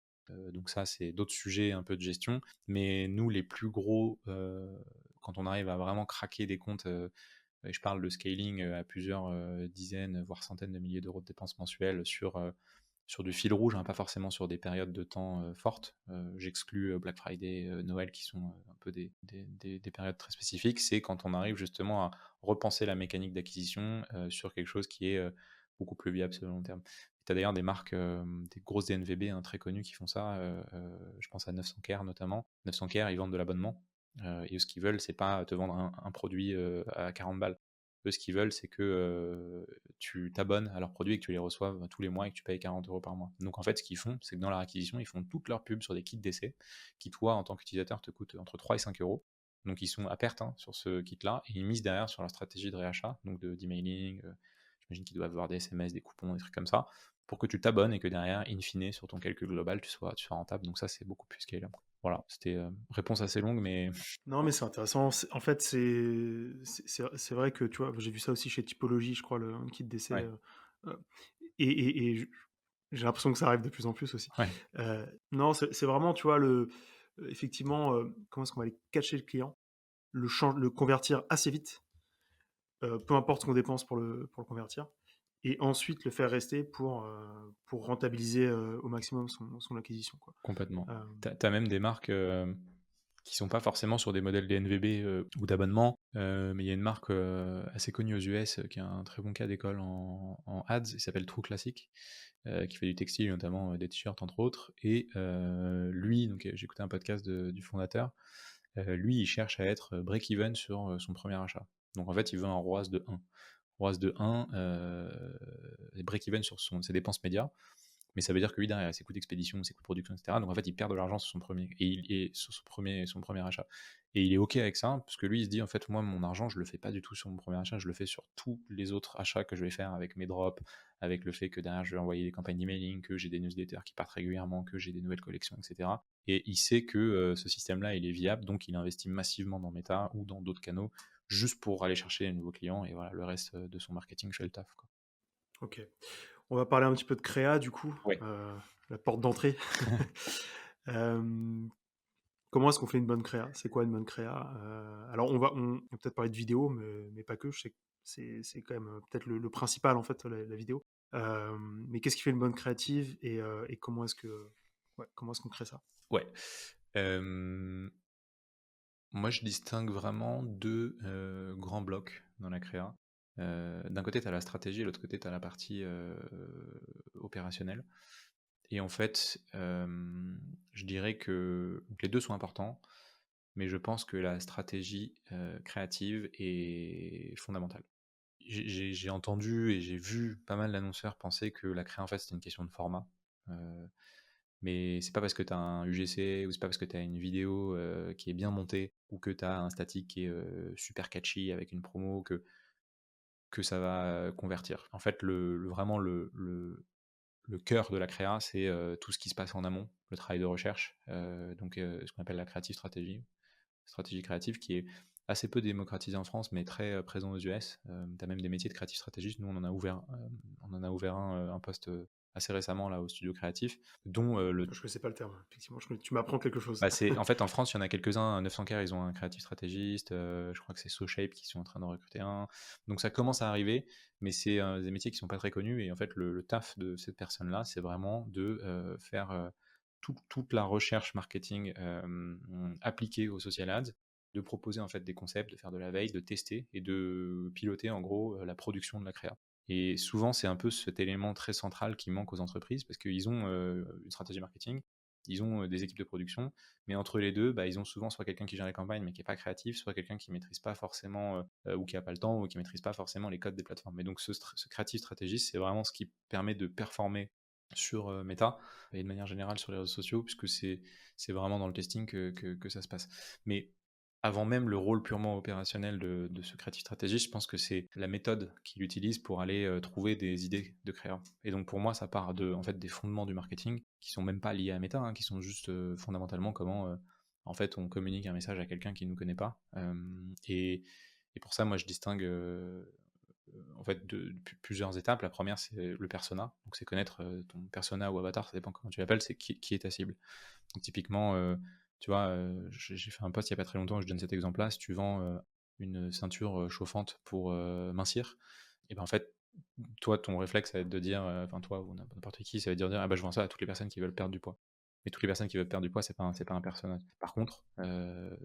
Donc ça, c'est d'autres sujets un peu de gestion. Mais nous, les plus gros, quand on arrive à vraiment craquer des comptes, et je parle de scaling à plusieurs dizaines, voire centaines de milliers d'euros de dépenses mensuelles sur du fil rouge, hein, pas forcément sur des périodes de temps fortes. J'exclus Black Friday, Noël, qui sont un peu des périodes très spécifiques. C'est quand on arrive justement à repenser la mécanique d'acquisition sur quelque chose qui est beaucoup plus viable sur le long terme. Tu as d'ailleurs des marques, des grosses DNVB hein, très connues qui font ça. Je pense à 900care notamment. 900care, ils vendent de l'abonnement. Et ce qu'ils veulent, c'est pas te vendre un produit à 40 balles. Eux, ce qu'ils veulent, c'est que tu t'abonnes à leurs produits et que tu les reçoives tous les mois et que tu payes 40 euros par mois. Donc en fait, ce qu'ils font, c'est que dans leur acquisition, ils font toutes leurs pubs sur des kits d'essai qui, toi, en tant qu'utilisateur, te coûtent entre 3 et 5 euros. Donc ils sont à perte hein, sur ce kit-là et ils misent derrière sur leur stratégie de réachat, donc d'emailing. J'imagine qu'ils doivent avoir des SMS, des coupons, des trucs comme ça, pour que tu t'abonnes et que derrière, in fine, sur ton calcul global, tu sois rentable. Donc ça, c'est beaucoup plus scalable. Voilà, c'était réponse assez longue, mais Non, mais c'est intéressant. En fait, c'est vrai que tu vois, j'ai vu ça aussi chez Typologie, je crois, un kit d'essai. ouais, Euh, et j'ai l'impression que ça arrive de plus en plus aussi. ouais, Non, c'est vraiment, tu vois, effectivement, comment est-ce qu'on va aller catcher le client, le convertir assez vite, peu importe ce qu'on dépense pour le convertir, et ensuite le faire rester pour rentabiliser au maximum son acquisition, quoi. complètement. Euh, T'as même des marques qui sont pas forcément sur des modèles DNVB ou d'abonnement, mais il y a une marque assez connue aux US qui a un très bon cas d'école en ads, il s'appelle True Classic, qui fait du textile, notamment des t-shirts entre autres. Et lui, donc j'ai écouté un podcast du fondateur, lui il cherche à être break-even sur son premier achat. Donc en fait, il veut un ROAS de 1. ROAS de 1, break-even sur ses dépenses médias. Mais ça veut dire que lui, derrière, ses coûts d'expédition, ses coûts de production, etc. Donc en fait, il perd de l'argent sur son premier achat. Et il est OK avec ça, parce que lui, il se dit, en fait, moi, mon argent, je le fais pas du tout sur mon premier achat, je le fais sur tous les autres achats que je vais faire avec mes drops, avec le fait que derrière, je vais envoyer des campagnes d'emailing, que j'ai des newsletters qui partent régulièrement, que j'ai des nouvelles collections, etc. Et il sait que ce système-là, il est viable, donc il investit massivement dans Meta ou dans d'autres canaux, juste pour aller chercher les nouveaux clients, et voilà, le reste de son marketing fait le taf, quoi. ok. On va parler un petit peu de créa, du coup, Ouais. la porte d'entrée. Euh, Comment est-ce qu'on fait une bonne créa? C'est quoi une bonne créa? Alors, on va peut-être parler de vidéo, mais pas que. Je sais que c'est quand même peut-être le principal, en fait, la vidéo. Mais qu'est-ce qui fait une bonne créative et comment est-ce qu'on crée ça? Ouais. Euh, Moi, je distingue vraiment deux grands blocs dans la créa. D'un côté, tu as la stratégie, et de l'autre côté, tu as la partie opérationnelle. Et en fait, je dirais que donc les deux sont importants, mais je pense que la stratégie créative est fondamentale. j'ai entendu et j'ai vu pas mal d'annonceurs penser que la créa, en fait, c'était une question de format. Euh, mais c'est pas parce que tu as un UGC ou c'est pas parce que tu as une vidéo qui est bien montée ou que tu as un statique qui est super catchy avec une promo que ça va convertir. En fait, vraiment, le cœur de la créa, c'est tout ce qui se passe en amont, le travail de recherche, donc ce qu'on appelle la creative stratégie, stratégie créative, qui est assez peu démocratisée en France, mais très présent aux US. Tu as même des métiers de creative stratégiste. Nous, on en a ouvert un poste assez récemment là au studio créatif, dont le Je ne connaissais pas le terme. Effectivement, tu m'apprends quelque chose. bah en fait, en France, il y en a quelques-uns. 900K, ils ont un creative stratégiste. Je crois que c'est SoShape qui sont en train de recruter un. Donc ça commence à arriver, mais c'est des métiers qui sont pas très connus. Et en fait, le taf de cette personne-là, c'est vraiment de faire toute la recherche marketing appliquée au social ads, de proposer en fait des concepts, de faire de la veille, de tester et de piloter en gros la production de la créa. Et souvent, c'est un peu cet élément très central qui manque aux entreprises parce qu'ils ont une stratégie marketing, ils ont des équipes de production, mais entre les deux, bah, ils ont souvent soit quelqu'un qui gère les campagnes mais qui n'est pas créatif, soit quelqu'un qui ne maîtrise pas forcément, ou qui n'a pas le temps, ou qui ne maîtrise pas forcément les codes des plateformes. Mais donc ce créatif stratégiste, c'est vraiment ce qui permet de performer sur Meta et de manière générale sur les réseaux sociaux, puisque c'est vraiment dans le testing que ça se passe. Mais avant même le rôle purement opérationnel de ce creative stratégiste, je pense que c'est la méthode qu'il utilise pour aller trouver des idées de créa. Et donc pour moi, ça part en fait, des fondements du marketing qui sont même pas liés à Meta, hein, qui sont juste fondamentalement comment en fait, on communique un message à quelqu'un qui ne nous connaît pas. Et pour ça, moi, je distingue en fait plusieurs étapes. La première, c'est le persona. Donc c'est connaître ton persona ou avatar, ça dépend comment tu l'appelles, c'est qui est ta cible. Donc typiquement, tu vois, j'ai fait un post il n'y a pas très longtemps, je donne cet exemple-là. Si tu vends une ceinture chauffante pour mincir, et ben en fait, toi, ton réflexe, ça va être de dire, enfin toi ou n'importe qui, ça va être de dire, ah bah je vends ça à toutes les personnes qui veulent perdre du poids. Mais toutes les personnes qui veulent perdre du poids, c'est pas un personnage. Par contre,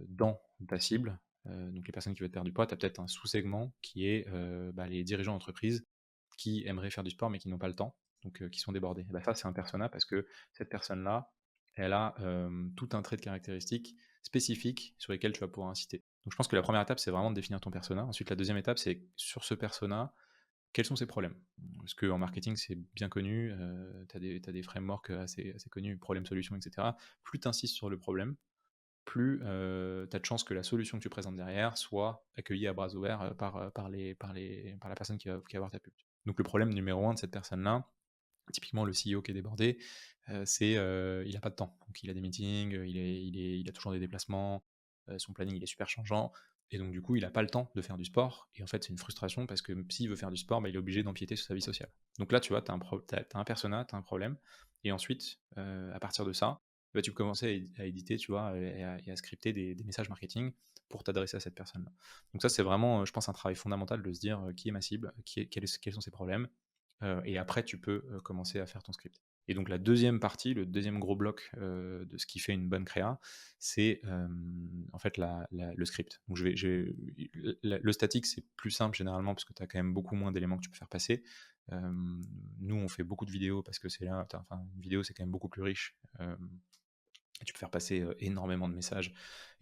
dans ta cible, donc les personnes qui veulent perdre du poids, tu as peut-être un sous-segment qui est bah, les dirigeants d'entreprise qui aimeraient faire du sport mais qui n'ont pas le temps, donc qui sont débordés. Et bah, ça, c'est un persona parce que cette personne-là, elle a tout un trait de caractéristiques spécifiques sur lesquels tu vas pouvoir inciter. Donc je pense que la première étape, c'est vraiment de définir ton persona. Ensuite, la deuxième étape, c'est sur ce persona, quels sont ses problèmes. Parce qu'en marketing, c'est bien connu, tu as des frameworks assez connus, problème-solution, etc. Plus tu insistes sur le problème, plus tu as de chances que la solution que tu présentes derrière soit accueillie à bras ouverts par la personne qui va voir ta pub. Donc le problème numéro un de cette personne-là, typiquement le CEO qui est débordé, c'est il n'a pas de temps. Donc il a des meetings, il a toujours des déplacements, son planning il est super changeant, et donc du coup il n'a pas le temps de faire du sport, et en fait c'est une frustration parce que s'il veut faire du sport, bah, il est obligé d'empiéter sur sa vie sociale. Donc là tu vois, tu as, un persona, tu as un problème, et ensuite à partir de ça, bah, tu peux commencer à éditer, tu vois, et à scripter des messages marketing pour t'adresser à cette personne-là. Donc ça c'est vraiment, je pense, un travail fondamental de se dire qui est ma cible, quels sont ses problèmes, et après tu peux commencer à faire ton script. Et donc la deuxième partie, le deuxième gros bloc de ce qui fait une bonne créa, c'est en fait le script. Donc le statique, c'est plus simple généralement parce que tu as quand même beaucoup moins d'éléments que tu peux faire passer. Nous, on fait beaucoup de vidéos parce que c'est là, enfin, une vidéo, c'est quand même beaucoup plus riche. Tu peux faire passer énormément de messages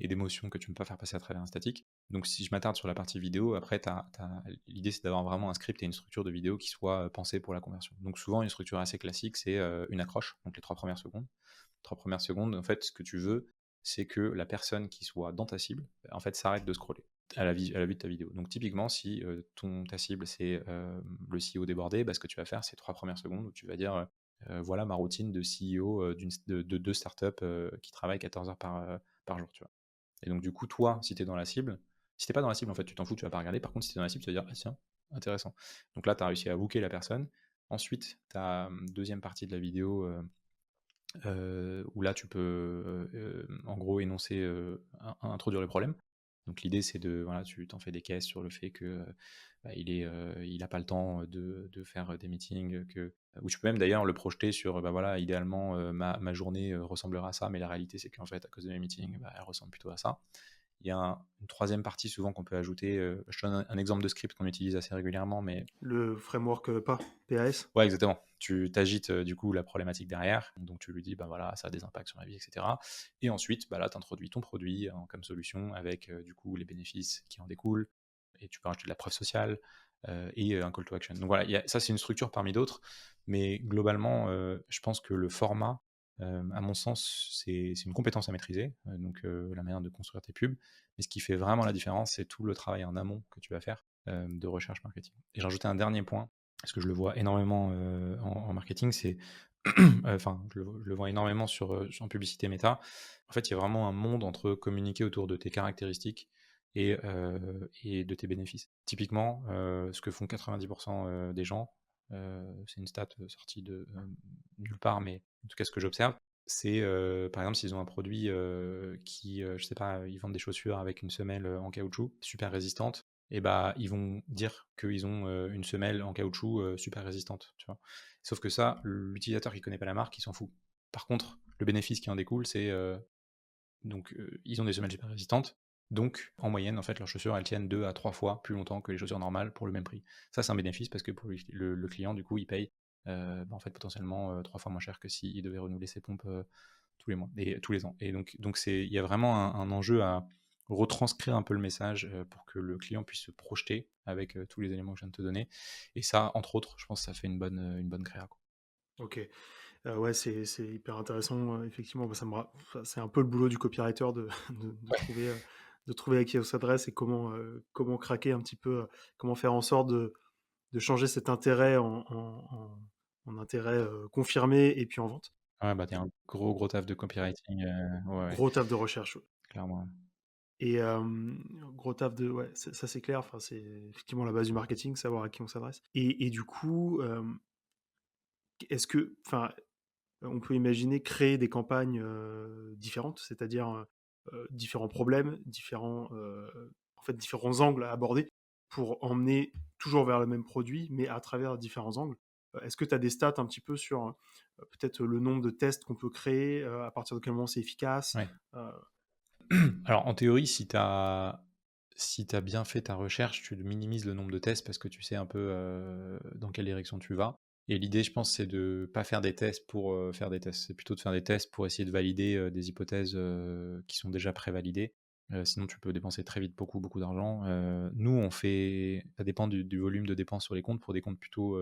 et d'émotions que tu ne peux pas faire passer à travers un statique. Donc si je m'attarde sur la partie vidéo, après, l'idée c'est d'avoir vraiment un script et une structure de vidéo qui soit pensée pour la conversion. Donc souvent, une structure assez classique, c'est une accroche, donc les 3 premières secondes. 3 premières secondes, en fait, ce que tu veux, c'est que la personne qui soit dans ta cible, en fait, s'arrête de scroller à la vue de ta vidéo. Donc typiquement, si ta cible c'est le CEO débordé, bah, ce que tu vas faire, c'est 3 premières secondes où tu vas dire voilà ma routine de CEO de 2 startups qui travaillent 14 heures par jour, tu vois. Et donc du coup, toi, si tu es dans la cible, si t'es pas dans la cible, en fait, tu t'en fous, tu vas pas regarder. Par contre, si tu es dans la cible, tu vas dire, ah tiens, intéressant. Donc là, tu as réussi à booker la personne. Ensuite, tu as deuxième partie de la vidéo où là, tu peux en gros énoncer, introduire le problème. Donc l'idée, c'est voilà, tu t'en fais des caisses sur le fait que bah, il n'a pas le temps de faire des meetings, ou tu peux même d'ailleurs le projeter sur, bah voilà, idéalement, ma journée ressemblera à ça, mais la réalité, c'est qu'en fait, à cause de mes meetings, bah, elle ressemble plutôt à ça. Il y a une troisième partie souvent qu'on peut ajouter. Je te donne un exemple de script qu'on utilise assez régulièrement, mais Le framework PAS. ouais, exactement. Tu t'agites du coup la problématique derrière, donc tu lui dis bah voilà, ça a des impacts sur ma vie, etc. Et ensuite, bah là, tu introduis ton produit comme solution avec du coup les bénéfices qui en découlent, et tu peux rajouter de la preuve sociale, et un call to action. Donc voilà, ça c'est une structure parmi d'autres, mais globalement, je pense que le format, à mon sens, c'est une compétence à maîtriser, donc la manière de construire tes pubs, mais ce qui fait vraiment la différence, c'est tout le travail en amont que tu vas faire de recherche marketing. Et j'ai rajouté un dernier point, parce que je le vois énormément en marketing, c'est enfin, je le vois énormément en publicité méta. En fait, il y a vraiment un monde entre communiquer autour de tes caractéristiques et de tes bénéfices. Typiquement, ce que font 90% des gens, c'est une stat sortie de nulle part, mais en tout cas ce que j'observe, c'est par exemple s'ils ont un produit je sais pas, ils vendent des chaussures avec une semelle en caoutchouc super résistante, et bah ils vont dire qu'ils ont une semelle en caoutchouc super résistante, tu vois. Sauf que ça, l'utilisateur qui connaît pas la marque, il s'en fout. Par contre, le bénéfice qui en découle, c'est ils ont des semelles super résistantes. Donc, en moyenne, en fait, leurs chaussures, elles tiennent 2 à 3 fois plus longtemps que les chaussures normales pour le même prix. Ça, c'est un bénéfice parce que pour le client, du coup, il paye en fait, potentiellement 3 fois moins cher que s'il devait renouveler ses pompes tous les mois et tous les ans. Et donc il y a vraiment un enjeu à retranscrire un peu le message pour que le client puisse se projeter avec tous les éléments que je viens de te donner. Et ça, entre autres, je pense que ça fait une bonne créa, quoi. Ok. Ouais, c'est hyper intéressant. Effectivement, bah, c'est un peu le boulot du copywriter de trouver à qui on s'adresse et comment craquer un petit peu, comment faire en sorte de changer cet intérêt en intérêt confirmé et puis en vente. Ouais, bah, t'es un gros taf de copywriting. Ouais, Gros taf de recherche. Ouais. clairement. Et gros taf de. Ouais, ça c'est clair. Enfin, c'est effectivement la base du marketing, savoir à qui on s'adresse. Et du coup, est-ce que. Enfin, on peut imaginer créer des campagnes différentes, c'est-à-dire différents problèmes, en fait, différents angles à aborder pour emmener toujours vers le même produit, mais à travers différents angles. Est-ce que tu as des stats un petit peu sur peut-être le nombre de tests qu'on peut créer, à partir de quel moment c'est efficace? Ouais. Alors, en théorie, si t'as bien fait ta recherche, tu minimises le nombre de tests parce que tu sais un peu dans quelle direction tu vas. Et l'idée, je pense, c'est de pas faire des tests pour faire des tests. C'est plutôt de faire des tests pour essayer de valider des hypothèses qui sont déjà prévalidées. Sinon, tu peux dépenser très vite beaucoup d'argent. Nous, ça dépend du volume de dépenses sur les comptes. Pour des comptes plutôt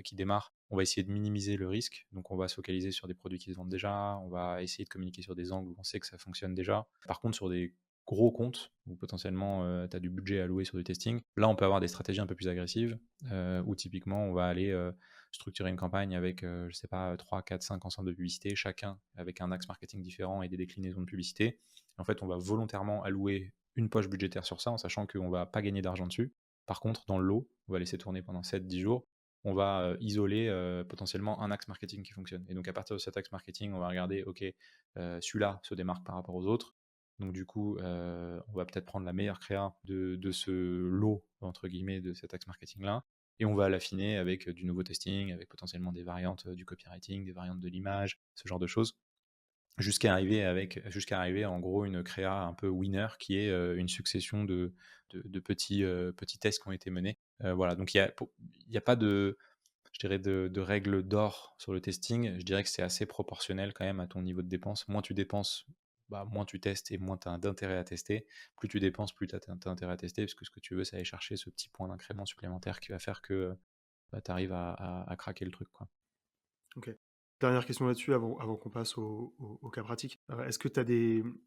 qui démarrent, on va essayer de minimiser le risque. Donc, on va se focaliser sur des produits qui se vendent déjà. On va essayer de communiquer sur des angles où on sait que ça fonctionne déjà. Par contre, sur des gros comptes où potentiellement tu as du budget alloué sur du testing, là, on peut avoir des stratégies un peu plus agressives où typiquement, on va aller structurer une campagne avec, je sais pas, 3, 4, 5 ensembles de publicités, chacun avec un axe marketing différent et des déclinaisons de publicité. En fait, on va volontairement allouer une poche budgétaire sur ça en sachant qu'on ne va pas gagner d'argent dessus. Par contre, dans le lot, on va laisser tourner pendant 7-10 jours. On va isoler potentiellement un axe marketing qui fonctionne. Et donc, à partir de cet axe marketing, on va regarder, OK, celui-là se démarque par rapport aux autres. Donc, du coup, on va peut-être prendre la meilleure créa de ce lot, entre guillemets, de cet axe marketing-là. Et on va l'affiner avec du nouveau testing, avec potentiellement des variantes du copywriting, des variantes de l'image, ce genre de choses jusqu'à arriver en gros une créa un peu winner qui est une succession de petits tests qui ont été menés. Voilà, donc il y a pas je dirais de règles d'or sur le testing. Je dirais que c'est assez proportionnel quand même à ton niveau de dépense. Moins tu dépenses, bah, moins tu testes et moins tu as d'intérêt à tester. Plus tu dépenses, plus tu as d'intérêt à tester, parce que ce que tu veux, c'est aller chercher ce petit point d'incrément supplémentaire qui va faire que bah, tu arrives à craquer le truc, quoi. Ok. Dernière question là-dessus avant qu'on passe au cas pratique. Est-ce que tu as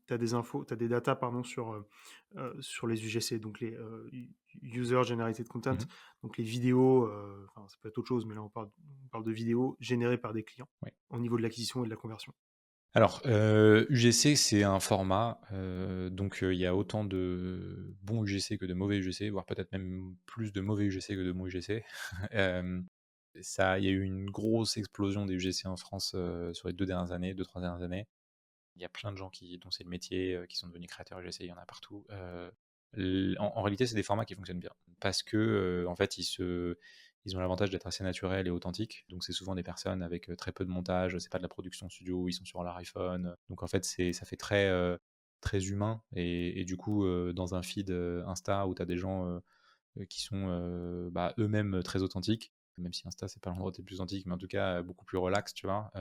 t'as des infos, tu as des datas pardon, sur les UGC, donc les User Generated Content, Mhm. donc les vidéos, enfin, ça peut être autre chose, mais là on parle de vidéos générées par des clients Ouais. au niveau de l'acquisition et de la conversion. Alors, UGC, c'est un format, donc il y a autant de bons UGC que de mauvais UGC, voire peut-être même plus de mauvais UGC que de bons UGC. Il y a eu une grosse explosion des UGC en France sur les 2-3 dernières années. Il y a plein de gens dont c'est le métier, qui sont devenus créateurs UGC, il y en a partout. En réalité, c'est des formats qui fonctionnent bien parce que en fait, ils ont l'avantage d'être assez naturels et authentiques. Donc, c'est souvent des personnes avec très peu de montage. C'est pas de la production studio. Ils sont sur leur iPhone. Donc, en fait, ça fait très humain. Et du coup, dans un feed Insta où tu as des gens qui sont bah, eux-mêmes très authentiques, même si Insta, c'est pas l'endroit le plus authentique, mais en tout cas, beaucoup plus relax, tu vois.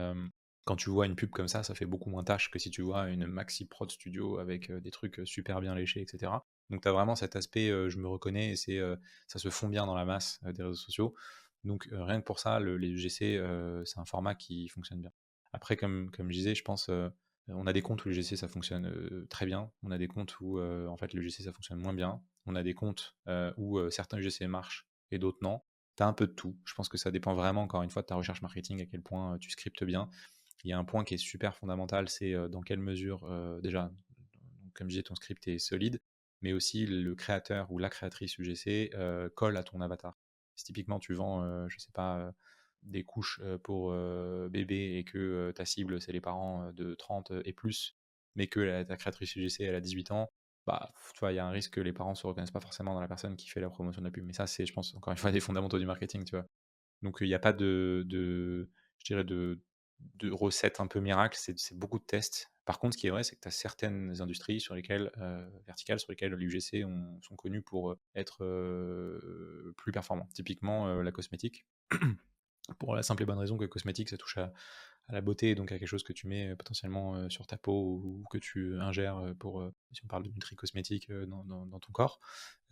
Quand tu vois une pub comme ça fait beaucoup moins tâche que si tu vois une maxi prod studio avec des trucs super bien léchés, etc. Donc, tu as vraiment cet aspect, je me reconnais, et ça se fond bien dans la masse des réseaux sociaux. Donc, rien que pour ça, les UGC, c'est un format qui fonctionne bien. Après, comme je disais, je pense, on a des comptes où le UGC ça fonctionne très bien. On a des comptes où en fait le UGC ça fonctionne moins bien. On a des comptes où certains UGC marchent et d'autres non. Tu as un peu de tout. Je pense que ça dépend vraiment, encore une fois, de ta recherche marketing, à quel point tu scriptes bien. Il y a un point qui est super fondamental, c'est dans quelle mesure, déjà, comme je disais, ton script est solide, mais aussi le créateur ou la créatrice UGC colle à ton avatar. Si typiquement tu vends, je sais pas, des couches pour bébé, et que ta cible c'est les parents de 30 et plus, mais que ta créatrice UGC elle a 18 ans, bah, tu vois, il y a un risque que les parents se reconnaissent pas forcément dans la personne qui fait la promotion de la pub. Mais ça, c'est, je pense, encore une fois, des fondamentaux du marketing, tu vois. Donc, il n'y a pas je dirais, de recette un peu miracle, c'est beaucoup de tests. Par contre, ce qui est vrai, c'est que tu as certaines industries sur lesquelles, verticales, sur lesquelles l'UGC sont connus pour être plus performants. Typiquement, la cosmétique. Pour la simple et bonne raison que cosmétique, ça touche à la beauté, donc à quelque chose que tu mets potentiellement sur ta peau, ou que tu ingères si on parle de nutri-cosmétique, dans ton corps.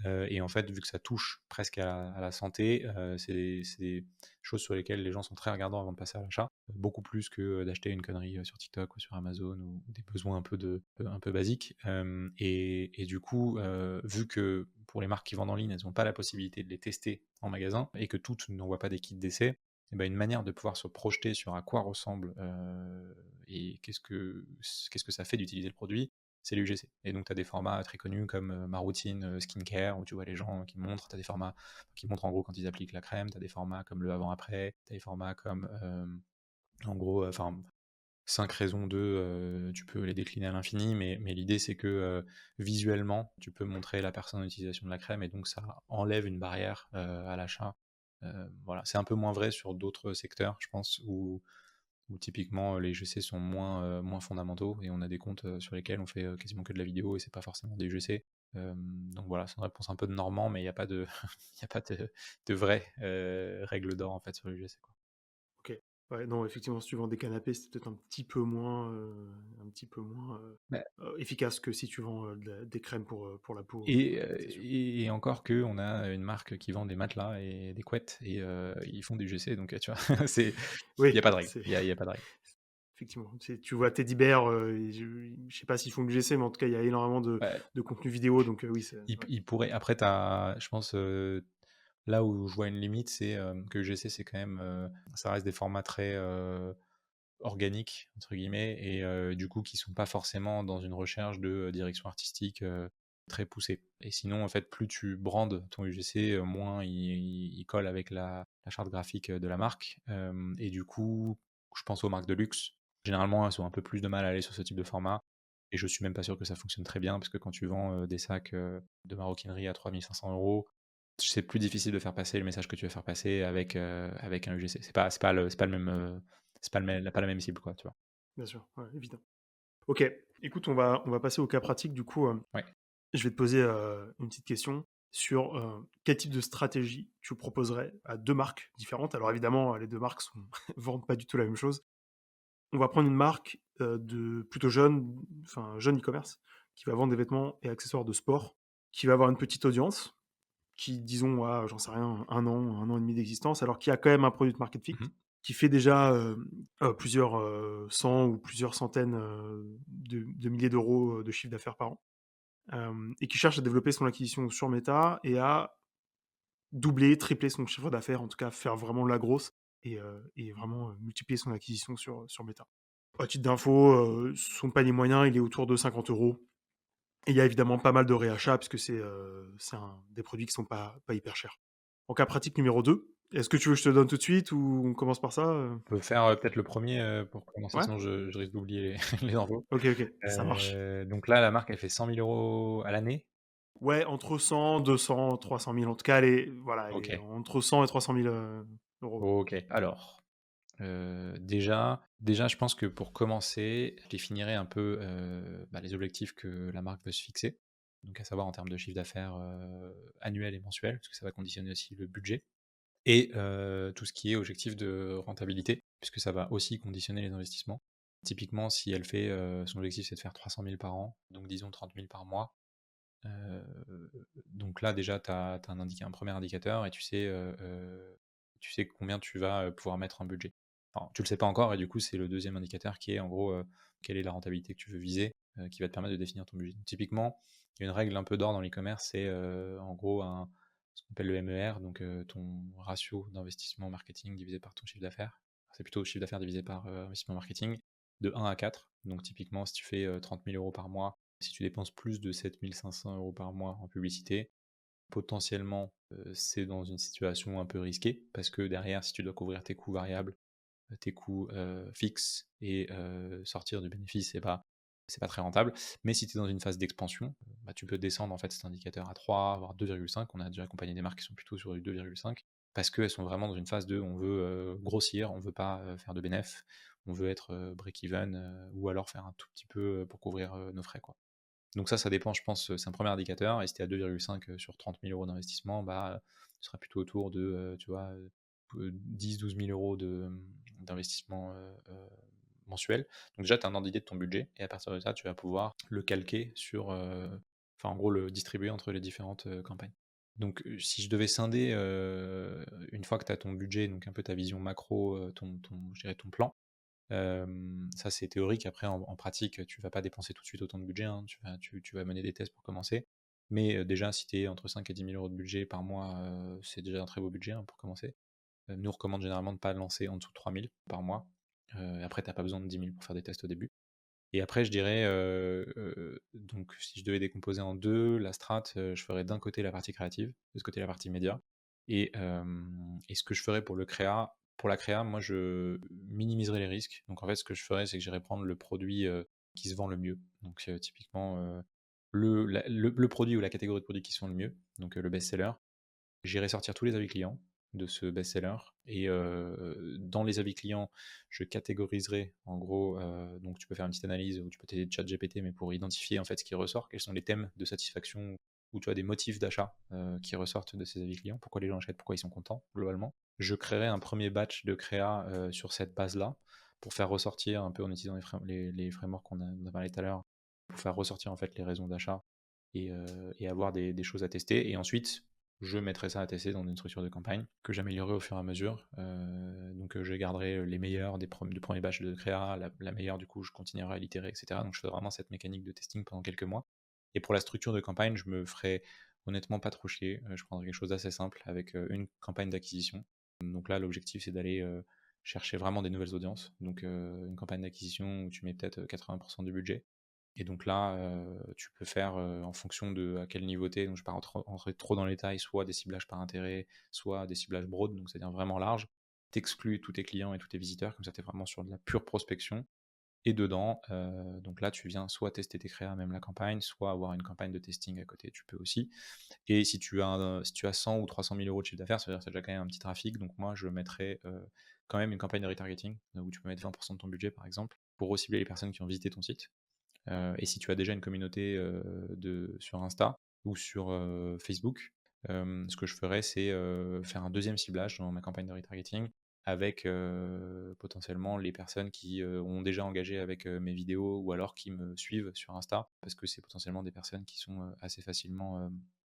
Et en fait, vu que ça touche presque à la santé, c'est des choses sur lesquelles les gens sont très regardants avant de passer à l'achat, beaucoup plus que d'acheter une connerie sur TikTok ou sur Amazon, ou des besoins un peu basiques. Et du coup, vu que pour les marques qui vendent en ligne, elles n'ont pas la possibilité de les tester en magasin, et que toutes n'envoient pas des kits d'essai, et ben une manière de pouvoir se projeter sur à quoi ressemble et qu'est-ce que ça fait d'utiliser le produit, c'est l'UGC. Et donc, tu as des formats très connus comme Ma Routine Skincare, où tu vois les gens qui montrent. Tu as des formats qui montrent en gros quand ils appliquent la crème. Tu as des formats comme le avant-après. Tu as des formats comme, en gros, 5 raisons de, tu peux les décliner à l'infini, mais l'idée c'est que visuellement, tu peux montrer la personne en utilisation de la crème, et donc ça enlève une barrière à l'achat. Voilà, c'est un peu moins vrai sur d'autres secteurs, je pense, où typiquement les UGC sont moins fondamentaux, et on a des comptes sur lesquels on fait quasiment que de la vidéo, et c'est pas forcément des UGC. Donc voilà, c'est une réponse un peu de normand, mais il n'y a pas de, il y a pas de vraie règle d'or en fait sur l'UGC, quoi. Ok. Ouais, non, effectivement, si tu vends des canapés, c'est peut-être Bah, efficace que si tu vends des crèmes pour la peau, Et, c'est sûr. et encore que, on a une marque qui vend des matelas et des couettes, et ils font du GC, donc tu vois, il n'y a Oui, pas de règle. c'est Il y a pas de règle. effectivement. Tu vois Teddy Bear, je sais pas s'ils font du GC, mais en tout cas, il y a énormément Ouais, de contenu vidéo, donc oui, c'est ouais. il pourrait. Après, je pense, là où je vois une limite, c'est que le GC, c'est quand même, ça reste des formats très organiques, entre guillemets, et du coup, qui sont pas forcément dans une recherche de direction artistique très poussée. Et sinon, en fait, plus tu brandes ton UGC, moins il colle avec la charte graphique de la marque. Et du coup, je pense aux marques de luxe. Généralement, elles ont un peu plus de mal à aller sur ce type de format. Et je suis même pas sûr que ça fonctionne très bien, parce que quand tu vends des sacs de maroquinerie à 3 500 €, c'est plus difficile de faire passer le message que tu veux faire passer avec un UGC. C'est pas le même, pas la même cible, quoi, tu vois. Bien sûr, ouais, évident. Ok, écoute, on va passer au cas pratique. Du coup, Ouais. je vais te poser une petite question sur quel type de stratégie tu proposerais à deux marques différentes. Alors évidemment, les deux marques vendent pas du tout la même chose. On va prendre une marque de plutôt jeune, enfin jeune e-commerce, qui va vendre des vêtements et accessoires de sport, qui va avoir une petite audience, qui, disons, a, j'en sais rien, un an et demi d'existence, alors qui a quand même un produit de market fit, Mhm. qui fait déjà plusieurs cent ou plusieurs centaines de milliers d'euros de chiffre d'affaires par an, et qui cherche à développer son acquisition sur Meta et à doubler, tripler son chiffre d'affaires, en tout cas faire vraiment la grosse et vraiment multiplier son acquisition sur Meta. À titre d'info, son panier moyen, il est autour de 50 euros. Et il y a évidemment pas mal de réachats, puisque c'est des produits qui sont pas hyper chers. En cas pratique numéro 2, est-ce que tu veux que je te donne tout de suite ou on commence par ça On peut faire peut-être le premier pour commencer, Ouais. sinon je risque d'oublier les infos. Ok, ok, ça marche. Donc là, la marque, elle fait 100 000 € à l'année. Ouais, entre 100, 200, 300 000. En tout cas, voilà, elle Ok. est entre 100 et 300 000 euros. Ok. Alors, déjà, je pense que pour commencer, je définirais un peu les objectifs que la marque veut se fixer. Donc, à savoir en termes de chiffre d'affaires annuel et mensuel, parce que ça va conditionner aussi le budget. Et tout ce qui est objectif de rentabilité, puisque ça va aussi conditionner les investissements. Typiquement, si elle fait son objectif, c'est de faire 300 000 par an, donc disons 30 000 par mois, Donc là, déjà, tu as un premier indicateur et tu sais combien tu vas pouvoir mettre en budget. Enfin, tu le sais pas encore et du coup, c'est le deuxième indicateur qui est en gros quelle est la rentabilité que tu veux viser, qui va te permettre de définir ton budget. Donc, typiquement, il y a une règle un peu d'or dans l'e-commerce, c'est en gros ce qu'on appelle le MER, donc ton ratio d'investissement marketing divisé par ton chiffre d'affaires. C'est plutôt chiffre d'affaires divisé par investissement marketing de 1 à 4. Donc typiquement, si tu fais 30 000 euros par mois, si tu dépenses plus de 7 500 euros par mois en publicité, potentiellement, c'est dans une situation un peu risquée, parce que derrière, si tu dois couvrir tes coûts variables, tes coûts fixes et sortir du bénéfice, c'est pas très rentable. Mais si tu es dans une phase d'expansion, bah, tu peux descendre en fait cet indicateur à 3, voire 2,5. On a déjà accompagné des marques qui sont plutôt sur du 2,5 parce qu'elles sont vraiment dans une phase de on veut grossir, on veut pas faire de bénéf, on veut être break-even ou alors faire un tout petit peu pour couvrir nos frais, quoi. Donc ça dépend, je pense, c'est un premier indicateur. Et si tu es à 2,5 sur 30 000 euros d'investissement, bah, tu seras plutôt autour de, 10-12 000 euros d'investissement mensuel. Donc déjà, tu as un ordre d'idée de ton budget, et à partir de ça, tu vas pouvoir le calquer sur, enfin en gros, le distribuer entre les différentes campagnes. Donc si je devais scinder, une fois que tu as ton budget, donc un peu ta vision macro, je dirais ton plan, ça c'est théorique. Après en pratique, tu vas pas dépenser tout de suite autant de budget, hein. Tu vas mener des tests pour commencer. Mais déjà, si tu es entre 5 et 10 000 euros de budget par mois, c'est déjà un très beau budget, hein, pour commencer. Nous, on recommande généralement de ne pas lancer en dessous de 3 000 par mois. Après, tu n'as pas besoin de 10 000 pour faire des tests au début. Et après, je dirais, donc si je devais décomposer en deux, la strat, je ferais d'un côté la partie créative, de ce côté la partie média. Et ce que je ferais pour la créa, moi je minimiserais les risques. Donc en fait, ce que je ferais, c'est que j'irais prendre le produit qui se vend le mieux. Donc typiquement, le produit ou la catégorie de produits qui se vend le mieux, donc le best-seller. J'irai sortir tous les avis clients de ce best-seller et dans les avis clients, je catégoriserai en gros, donc tu peux faire une petite analyse ou tu peux utiliser ChatGPT, mais pour identifier en fait ce qui ressort, quels sont les thèmes de satisfaction ou tu as des motifs d'achat qui ressortent de ces avis clients, pourquoi les gens achètent, pourquoi ils sont contents globalement. Je créerai un premier batch de créa sur cette base-là pour faire ressortir un peu en utilisant les frameworks qu'on a parlé tout à l'heure, pour faire ressortir en fait les raisons d'achat et avoir des choses à tester. Et ensuite, je mettrai ça à tester dans une structure de campagne que j'améliorerai au fur et à mesure. Donc je garderai les meilleurs du premier batch de créa, la meilleure du coup je continuerai à l'itérer, etc. Donc je ferai vraiment cette mécanique de testing pendant quelques mois. Et pour la structure de campagne, je me ferai honnêtement pas trop chier. Je prendrai quelque chose d'assez simple avec une campagne d'acquisition. Donc là, l'objectif c'est d'aller chercher vraiment des nouvelles audiences. Donc une campagne d'acquisition où tu mets peut-être 80% du budget. Et donc là, tu peux faire en fonction de à quel niveau tu es, donc je ne vais pas rentrer trop dans les détails, soit des ciblages par intérêt, soit des ciblages broad, donc c'est-à-dire vraiment large. Tu exclues tous tes clients et tous tes visiteurs, comme ça tu es vraiment sur de la pure prospection. Et dedans, donc là tu viens soit tester tes créas, même la campagne, soit avoir une campagne de testing à côté, tu peux aussi. Et si tu as 100 ou 300 000 euros de chiffre d'affaires, ça veut dire que tu as déjà quand même un petit trafic, donc moi je mettrais quand même une campagne de retargeting, où tu peux mettre 20% de ton budget par exemple, pour recibler les personnes qui ont visité ton site. Et si tu as déjà une communauté sur Insta ou sur Facebook, ce que je ferais, c'est faire un deuxième ciblage dans ma campagne de retargeting avec potentiellement les personnes qui ont déjà engagé avec mes vidéos ou alors qui me suivent sur Insta, parce que c'est potentiellement des personnes qui sont assez facilement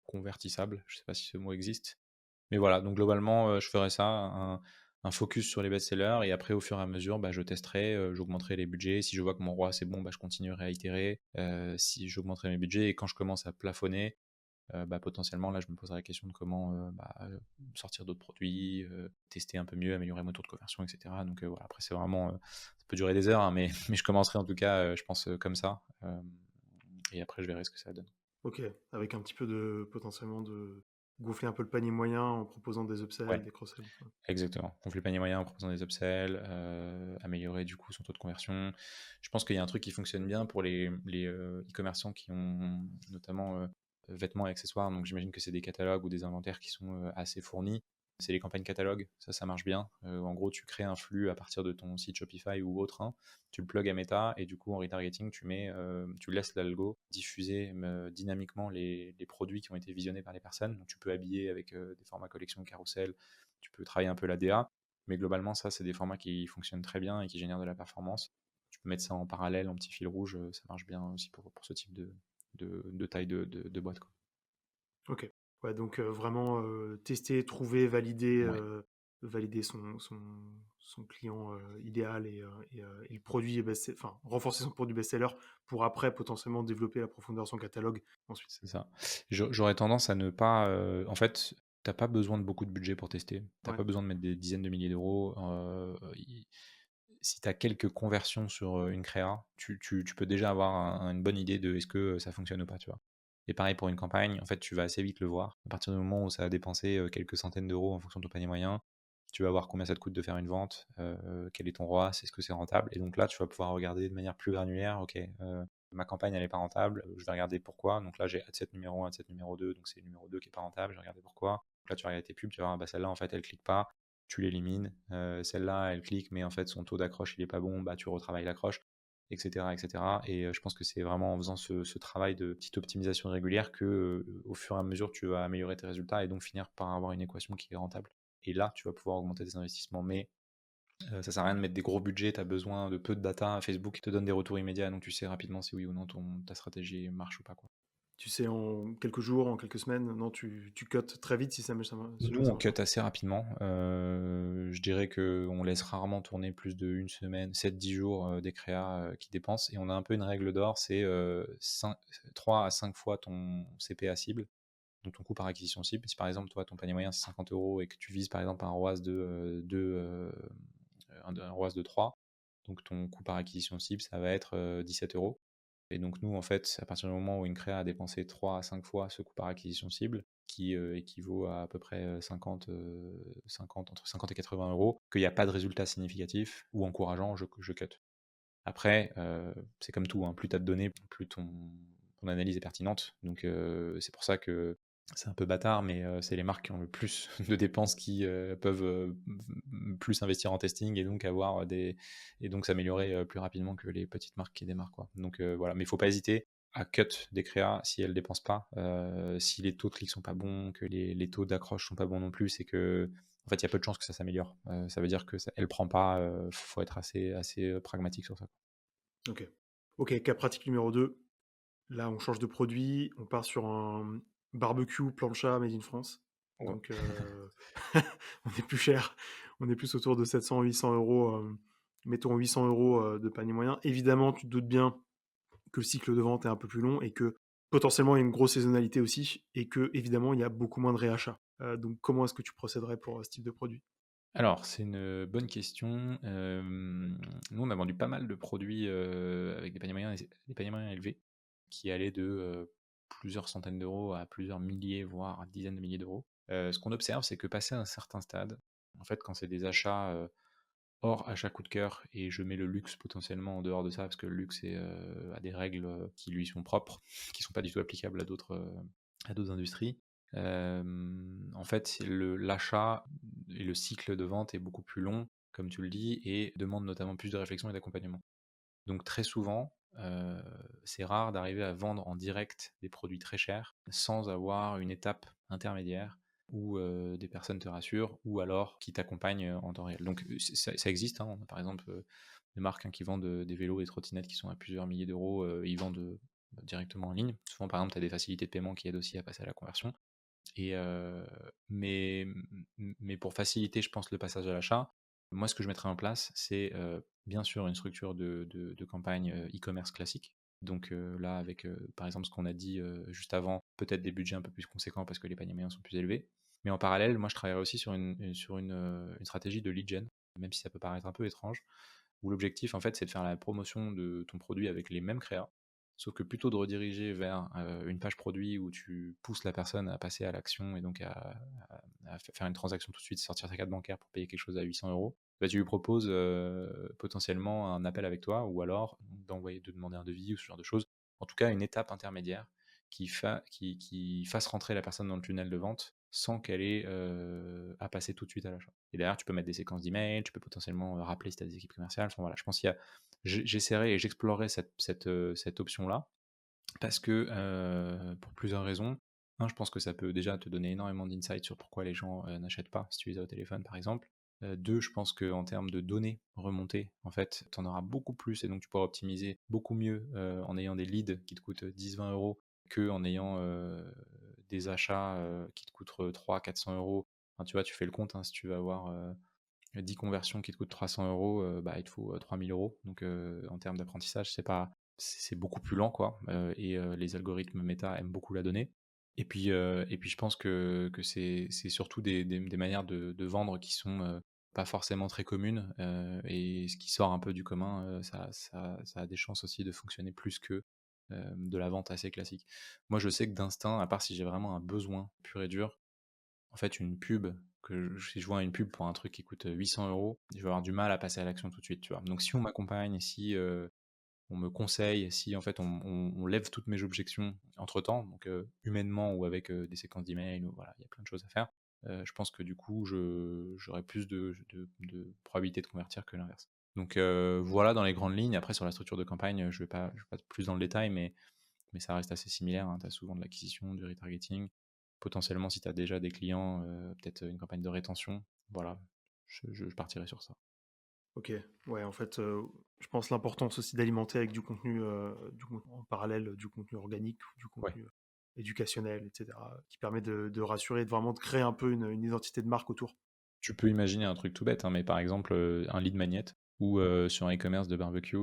convertissables. Je ne sais pas si ce mot existe. Mais voilà, donc globalement, je ferais ça, un focus sur les best-sellers, et après, au fur et à mesure, bah, je testerai, j'augmenterai les budgets. Si je vois que mon ROI c'est bon, bah, je continuerai à itérer. Si j'augmenterai mes budgets et quand je commence à plafonner, bah, potentiellement, là, je me poserai la question de comment sortir d'autres produits, tester un peu mieux, améliorer mon taux de conversion, etc. Donc voilà, après, c'est vraiment, ça peut durer des heures, hein, mais, mais je commencerai en tout cas, je pense, comme ça. Et après, je verrai ce que ça donne. Ok, avec un petit peu de potentiellement de gonfler un peu le panier moyen en proposant des upsells, Ouais. des cross-sells. Ouais. Exactement. Gonfler le panier moyen en proposant des upsells, améliorer du coup son taux de conversion. Je pense qu'il y a un truc qui fonctionne bien pour les e-commerçants qui ont notamment vêtements et accessoires. Donc j'imagine que c'est des catalogues ou des inventaires qui sont assez fournis. C'est les campagnes catalogues, ça marche bien. En gros, tu crées un flux à partir de ton site Shopify ou autre, hein. Tu le plugs à Meta et du coup en retargeting, tu laisses l'algo diffuser dynamiquement les produits qui ont été visionnés par les personnes. Donc tu peux habiller avec des formats collection carousel, tu peux travailler un peu la DA, mais globalement, ça, c'est des formats qui fonctionnent très bien et qui génèrent de la performance. Tu peux mettre ça en parallèle, en petit fil rouge, ça marche bien aussi pour ce type de taille de boîte, quoi. Ok. Ouais, donc vraiment tester, trouver, valider, Ouais, valider son client idéal et le produit enfin renforcer son produit best-seller pour après potentiellement développer la profondeur de son catalogue ensuite. c'est ça. J'aurais tendance à ne pas. En fait, t'as pas besoin de beaucoup de budget pour tester. T'as Ouais. pas besoin de mettre des dizaines de milliers d'euros. Si tu as quelques conversions sur une créa, tu peux déjà avoir une bonne idée de est-ce que ça fonctionne ou pas, tu vois. Et pareil pour une campagne, en fait, tu vas assez vite le voir. À partir du moment où ça a dépensé quelques centaines d'euros en fonction de ton panier moyen, tu vas voir combien ça te coûte de faire une vente, quel est ton ROAS, est-ce que c'est rentable. Et donc là, tu vas pouvoir regarder de manière plus granulaire, ok, ma campagne, elle n'est pas rentable, je vais regarder pourquoi. Donc là, j'ai ad set numéro 1, ad set numéro 2, donc c'est le numéro 2 qui n'est pas rentable, je vais regarder pourquoi. Donc là, tu vas regarder tes pubs, tu vas voir, bah, celle-là, en fait, elle clique pas, tu l'élimines. Celle-là, elle clique, mais en fait, son taux d'accroche, il est pas bon, bah, tu retravailles l'accroche, etc., etc. Et je pense que c'est vraiment en faisant ce travail de petite optimisation régulière que, au fur et à mesure, tu vas améliorer tes résultats et donc finir par avoir une équation qui est rentable. Et là, tu vas pouvoir augmenter tes investissements. Mais ça sert à rien de mettre des gros budgets, tu as besoin de peu de data. Facebook te donne des retours immédiats, donc tu sais rapidement si oui ou non ta stratégie marche ou pas, quoi. Tu sais en quelques jours, en quelques semaines, non, tu cut très vite si jamais si Nous, jamais ça on marche cut pas. assez rapidement. Je dirais qu'on laisse rarement tourner plus d'une semaine, 7-10 jours des créas qui dépensent. Et on a un peu une règle d'or, c'est 3 à 5 fois ton CPA cible, donc ton coût par acquisition cible. Si par exemple, toi, ton panier moyen, c'est 50 euros et que tu vises par exemple un ROAS un ROAS de 3, donc ton coût par acquisition cible, ça va être 17 euros. Et donc nous, en fait, à partir du moment où une créa a dépensé 3 à 5 fois ce coût par acquisition cible, qui équivaut à peu près 50, entre 50 et 80 euros, qu'il n'y a pas de résultat significatif ou encourageant, je cut. Après, c'est comme tout, hein, plus tu as de données, plus ton analyse est pertinente. Donc c'est pour ça que c'est un peu bâtard, mais c'est les marques qui ont le plus de dépenses qui peuvent plus investir en testing et donc et donc s'améliorer plus rapidement que les petites marques qui démarrent, quoi. Donc voilà, mais il faut pas hésiter à cut des créas si elles dépensent pas. Si les taux de clics sont pas bons, que les taux d'accroche sont pas bons non plus, c'est que en fait il y a peu de chances que ça s'améliore. Ça veut dire que elle prend pas. Faut être assez pragmatique sur ça. Ok. Ok, cas pratique numéro 2. Là, on change de produit, on part sur un barbecue plancha made in France. Ouais. Donc, on est plus cher. On est plus autour de 700-800 euros. Mettons 800 euros de panier moyen. Évidemment, tu te doutes bien que le cycle de vente est un peu plus long et que potentiellement il y a une grosse saisonnalité aussi et que évidemment il y a beaucoup moins de réachats. Donc, comment est-ce que tu procéderais pour ce type de produit? Alors, c'est une bonne question. Nous, on a vendu pas mal de produits avec des paniers moyens élevés, qui allaient de plusieurs centaines d'euros à plusieurs milliers, voire dizaines de milliers d'euros. Ce qu'on observe, c'est que passé un certain stade, en fait, quand c'est des achats hors achat coup de cœur, et je mets le luxe potentiellement en dehors de ça, parce que le luxe a des règles qui lui sont propres, qui sont pas du tout applicables à d'autres industries. En fait, l'achat et le cycle de vente est beaucoup plus long, comme tu le dis, et demande notamment plus de réflexion et d'accompagnement. Donc très souvent, c'est rare d'arriver à vendre en direct des produits très chers sans avoir une étape intermédiaire où des personnes te rassurent ou alors qui t'accompagnent en temps réel. Donc ça existe, hein. On a par exemple des marques, hein, qui vendent des vélos, des trottinettes qui sont à plusieurs milliers d'euros, ils vendent directement en ligne. Souvent, par exemple, tu as des facilités de paiement qui aident aussi à passer à la conversion. Et, mais, mais pour faciliter, je pense, le passage à l'achat, moi, ce que je mettrais en place, c'est bien sûr une structure de campagne e-commerce classique. Donc là, avec par exemple ce qu'on a dit juste avant, peut-être des budgets un peu plus conséquents parce que les paniers moyens sont plus élevés. Mais en parallèle, moi, je travaillerais aussi sur une stratégie de lead gen, même si ça peut paraître un peu étrange, où l'objectif, en fait, c'est de faire la promotion de ton produit avec les mêmes créas, sauf que plutôt de rediriger vers une page produit où tu pousses la personne à passer à l'action et donc à faire une transaction tout de suite, sortir sa carte bancaire pour payer quelque chose à 800 euros, bah, tu lui proposes potentiellement un appel avec toi ou alors de demander un devis ou ce genre de choses. En tout cas, une étape intermédiaire qui fasse rentrer la personne dans le tunnel de vente sans qu'elle ait à passer tout de suite à l'achat. Et derrière, tu peux mettre des séquences d'emails, tu peux potentiellement rappeler si tu as des équipes commerciales. Enfin, voilà, je pense j'essaierai et j'explorerai cette option-là parce que pour plusieurs raisons. Un, je pense que ça peut déjà te donner énormément d'insights sur pourquoi les gens n'achètent pas si tu les as au téléphone, par exemple. Deux, je pense qu'en termes de données remontées, en fait, tu en auras beaucoup plus et donc tu pourras optimiser beaucoup mieux en ayant des leads qui te coûtent 10-20 € qu'en ayant des achats qui te coûtent 300-400 €. Enfin, tu vois, tu fais le compte, hein, si tu veux avoir 10 conversions qui te coûtent 300 €, bah, il te faut 3000 €. Donc en termes d'apprentissage, c'est beaucoup plus lent, quoi. Et les algorithmes méta aiment beaucoup la donnée. Et puis je pense que c'est surtout des manières de vendre qui sont pas forcément très communes. Et ce qui sort un peu du commun, ça a des chances aussi de fonctionner plus que de la vente assez classique. Moi, je sais que d'instinct, à part si j'ai vraiment un besoin pur et dur, en fait, une pub, si je vois une pub pour un truc qui coûte 800 €, je vais avoir du mal à passer à l'action tout de suite, tu vois. Donc si on m'accompagne, si on me conseille, si en fait on lève toutes mes objections entre-temps, donc humainement ou avec des séquences d'emails, ou voilà, il y a plein de choses à faire, je pense que du coup, j'aurai plus de probabilité de convertir que l'inverse. Donc voilà dans les grandes lignes. Après, sur la structure de campagne, je vais pas plus dans le détail, mais ça reste assez similaire, hein. Tu as souvent de l'acquisition, du retargeting. Potentiellement, si tu as déjà des clients, peut-être une campagne de rétention. Voilà, je partirai sur ça. Ok, ouais, en fait, je pense l'importance aussi d'alimenter avec du contenu en parallèle, du contenu organique, du Ouais. contenu éducationnel, etc., qui permet de rassurer, de vraiment de créer un peu une identité de marque autour. Tu peux imaginer un truc tout bête, hein, mais par exemple, un lead magnet ou sur un e-commerce de barbecue,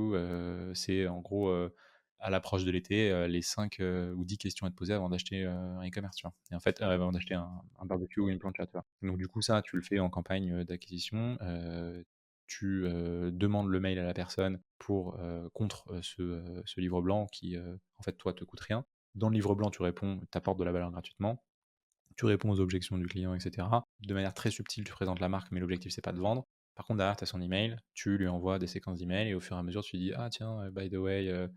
c'est en gros, à l'approche de l'été, les 5 ou 10 questions à te poser avant d'acheter un e-commerce, tu vois. Et en fait, avant d'acheter un barbecue ou une plancha, tu vois. Donc du coup, ça, tu le fais en campagne d'acquisition. Tu demandes le mail à la personne contre ce livre blanc qui, en fait, toi, te coûte rien. Dans le livre blanc, tu réponds, tu apportes de la valeur gratuitement. Tu réponds aux objections du client, etc. De manière très subtile, tu présentes la marque, mais l'objectif, c'est pas de vendre. Par contre, derrière, tu as son email, tu lui envoies des séquences d'emails et au fur et à mesure, tu lui dis: Ah, tiens, by the way,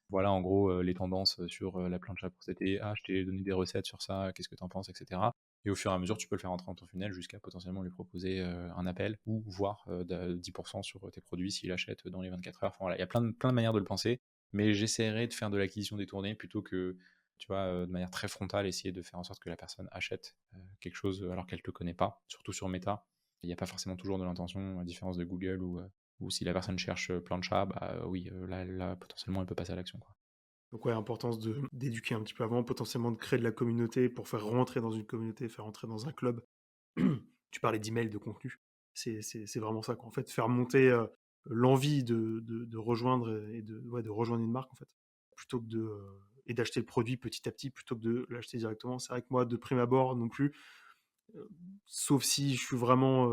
voilà en gros les tendances sur la plancha pour cet été. Ah, je t'ai donné des recettes sur ça, qu'est-ce que tu en penses, etc. Et au fur et à mesure, tu peux le faire rentrer dans ton funnel jusqu'à potentiellement lui proposer un appel ou voire 10% sur tes produits s'il achète dans les 24 heures. Enfin, voilà, il y a plein de manières de le penser, mais j'essaierai de faire de l'acquisition détournée plutôt que, tu vois, de manière très frontale, essayer de faire en sorte que la personne achète quelque chose alors qu'elle ne te connaît pas, surtout sur Meta. Il n'y a pas forcément toujours de l'intention, à différence de Google, ou si la personne cherche plein de chats, bah oui, là, potentiellement, elle peut passer à l'action, quoi. Donc ouais, importance d'éduquer un petit peu avant, potentiellement de créer de la communauté pour faire rentrer dans une communauté, faire rentrer dans un club. Tu parlais d'email, de contenu. C'est vraiment ça, quoi. En fait, faire monter l'envie de rejoindre et ouais, de rejoindre une marque, en fait, plutôt que et d'acheter le produit petit à petit plutôt que de l'acheter directement. C'est vrai que moi, de prime abord, non plus. Euh, Sauf si je suis vraiment,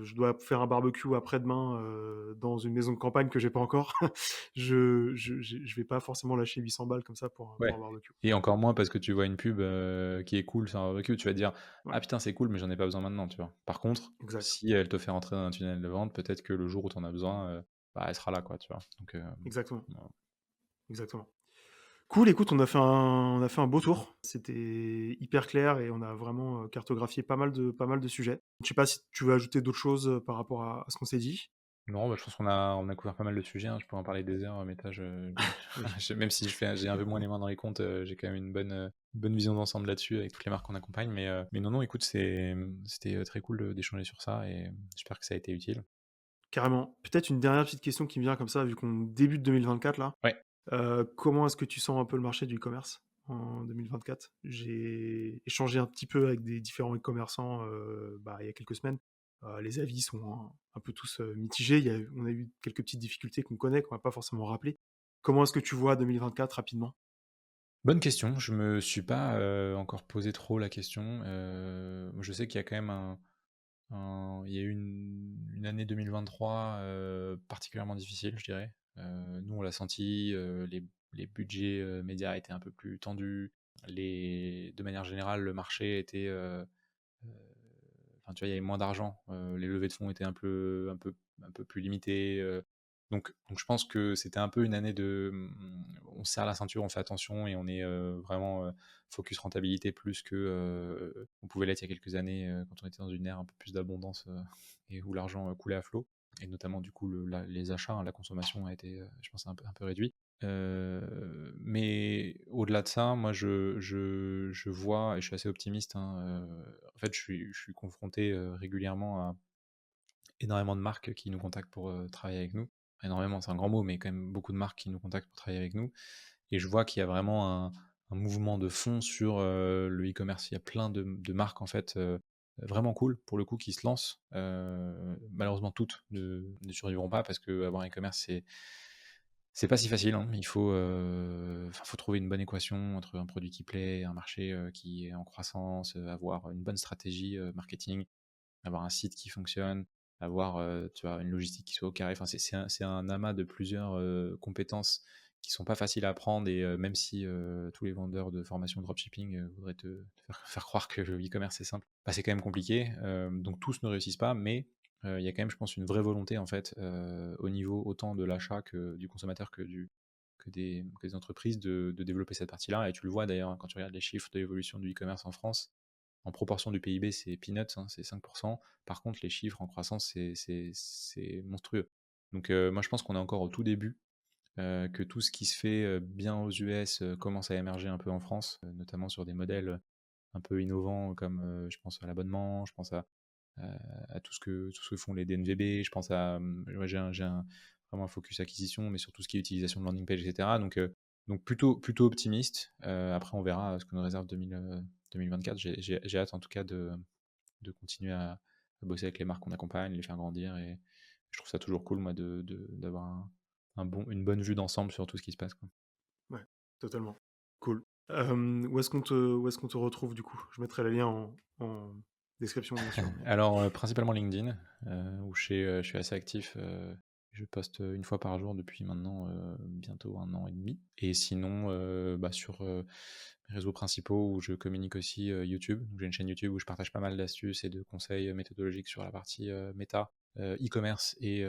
je dois faire un barbecue après-demain dans une maison de campagne que j'ai pas encore. Je vais pas forcément lâcher 800 balles comme ça pour Ouais. un barbecue. Et encore moins parce que tu vois une pub qui est cool sur un barbecue, tu vas te dire: Ouais, Ah putain, c'est cool, mais j'en ai pas besoin maintenant, tu vois. Par contre, exact, si elle te fait rentrer dans un tunnel de vente, peut-être que le jour où tu en as besoin, bah, elle sera là, quoi, tu vois. Donc, exactement, voilà. exactement. Cool, écoute, on a fait un beau tour. C'était hyper clair et on a vraiment cartographié pas mal de sujets. Je sais pas si tu veux ajouter d'autres choses par rapport à ce qu'on s'est dit. Non, bah, je pense qu'on a couvert pas mal de sujets, hein. Je pourrais en parler des heures, mais Oui, même si j'ai un peu moins les mains dans les comptes, j'ai quand même une bonne vision d'ensemble là-dessus avec toutes les marques qu'on accompagne. Mais non, non, écoute, c'était très cool d'échanger sur ça et j'espère que ça a été utile. carrément. Peut-être une dernière petite question qui me vient comme ça, vu qu'on débute 2024 là. Ouais. Comment est-ce que tu sens un peu le marché du e-commerce en 2024? J'ai échangé un petit peu avec des différents e-commerçants il y a quelques semaines. Les avis sont un peu tous mitigés. On a eu quelques petites difficultés qu'on connaît, qu'on va pas forcément rappeler. Comment est-ce que tu vois 2024 rapidement? Bonne question. Je me suis pas encore posé trop la question. Je sais qu'il y a quand même il y a eu une année 2023 particulièrement difficile, je dirais. Nous, on l'a senti, les budgets médias étaient un peu plus tendus. De manière générale, le marché était, euh, enfin, tu vois, il y avait moins d'argent. Les levées de fonds étaient un peu plus limitées. Donc je pense que c'était un peu une année on serre la ceinture, on fait attention et on est vraiment focus rentabilité plus que on pouvait l'être il y a quelques années quand on était dans une ère un peu plus d'abondance et où l'argent coulait à flot. Et notamment, du coup, les achats, hein, la consommation a été, je pense, un peu réduite. Mais au-delà de ça, moi, je vois, et je suis assez optimiste, hein, en fait, je suis confronté régulièrement à énormément de marques qui nous contactent pour travailler avec nous. Énormément, c'est un grand mot, mais quand même beaucoup de marques qui nous contactent pour travailler avec nous. Et je vois qu'il y a vraiment un mouvement de fond sur le e-commerce. Il y a plein de marques en fait vraiment cool pour le coup qui se lancent. Malheureusement, toutes ne survivront pas parce que avoir un e-commerce, c'est pas si facile, hein. Faut trouver une bonne équation entre un produit qui plaît, un marché qui est en croissance, avoir une bonne stratégie marketing, avoir un site qui fonctionne, avoir tu vois, une logistique qui soit au carré. Enfin, c'est un amas de plusieurs compétences qui sont pas faciles à apprendre et même si tous les vendeurs de formation dropshipping voudraient faire croire que le e-commerce c'est simple, bah, c'est quand même compliqué. Donc tous ne réussissent pas, mais il y a quand même, je pense, une vraie volonté en fait au niveau autant de l'achat que du consommateur que des entreprises de développer cette partie-là. Et tu le vois d'ailleurs hein, quand tu regardes les chiffres de l'évolution du e-commerce en France. En proportion du PIB, c'est peanuts, hein, c'est 5%. Par contre, les chiffres en croissance, c'est monstrueux. Donc moi, je pense qu'on est encore au tout début, que tout ce qui se fait bien aux US commence à émerger un peu en France, notamment sur des modèles un peu innovants comme je pense à l'abonnement, je pense à tout ce que font les DNVB, je pense à vraiment un focus acquisition, mais sur tout ce qui est utilisation de landing page, etc. Donc plutôt optimiste. Après, on verra ce que nous réserve 2024. J'ai hâte en tout cas de continuer à bosser avec les marques qu'on accompagne, les faire grandir. Et je trouve ça toujours cool, moi, d'avoir une bonne vue d'ensemble sur tout ce qui se passe, quoi. Ouais, totalement. Cool. Où est-ce qu'on te retrouve du coup? Je mettrai les liens en description, bien sûr. Alors, principalement LinkedIn, où je suis assez actif. Je poste une fois par jour depuis maintenant bientôt 1 an et demi. Et sinon, sur mes réseaux principaux où je communique aussi YouTube. Donc, j'ai une chaîne YouTube où je partage pas mal d'astuces et de conseils méthodologiques sur la partie méta, e-commerce et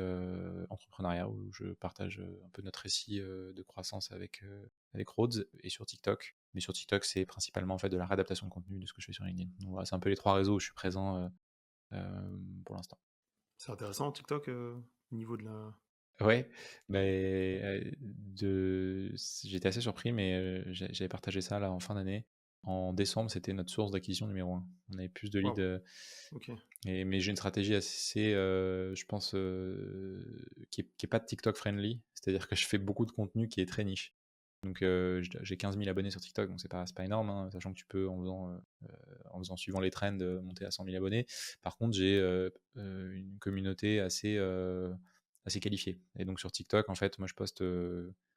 entrepreneuriat, où je partage un peu notre récit de croissance avec Rhodes, et sur TikTok. Mais sur TikTok, c'est principalement en fait de la réadaptation de contenu de ce que je fais sur LinkedIn. Donc voilà, c'est un peu les 3 réseaux où je suis présent pour l'instant. C'est intéressant, TikTok, au niveau de la... Ouais, j'étais assez surpris, mais j'avais partagé ça là en fin d'année. En décembre, c'était notre source d'acquisition numéro 1. On avait plus de leads. Wow. Ok. Mais j'ai une stratégie assez, je pense, qui est pas TikTok friendly. C'est-à-dire que je fais beaucoup de contenu qui est très niche. Donc j'ai 15 000 abonnés sur TikTok, donc c'est pas énorme, hein, sachant que tu peux, en faisant suivant les trends, monter à 100 000 abonnés. Par contre, j'ai une communauté assez qualifiée. Et donc sur TikTok, en fait, moi je poste,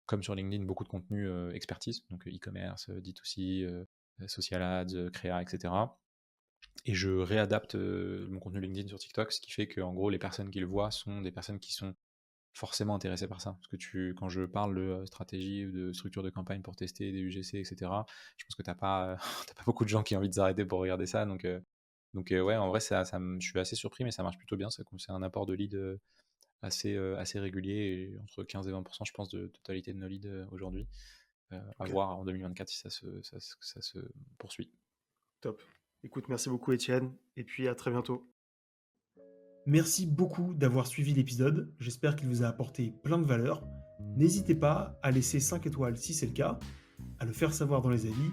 comme sur LinkedIn, beaucoup de contenu expertise, donc e-commerce, D2C, social ads, créa, etc. Et je réadapte mon contenu LinkedIn sur TikTok, ce qui fait que en gros les personnes qui le voient sont des personnes qui sont forcément intéressées par ça. Parce que quand je parle de stratégie ou de structure de campagne pour tester des UGC, etc., je pense que t'as pas beaucoup de gens qui ont envie de s'arrêter pour regarder ça. Donc ouais, en vrai, je suis assez surpris, mais ça marche plutôt bien. C'est un apport de lead assez régulier, et entre 15 et 20%, je pense, de totalité de nos leads aujourd'hui. À Ok. voir en 2024 si ça se poursuit. Top. Écoute, merci beaucoup Étienne, et puis à très bientôt. Merci beaucoup d'avoir suivi l'épisode, j'espère qu'il vous a apporté plein de valeur. N'hésitez pas à laisser 5 étoiles si c'est le cas, à le faire savoir dans les avis,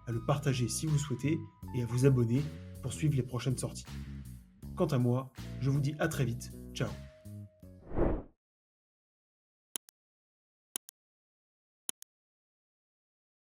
à le partager si vous souhaitez, et à vous abonner pour suivre les prochaines sorties. Quant à moi, je vous dis à très vite, ciao.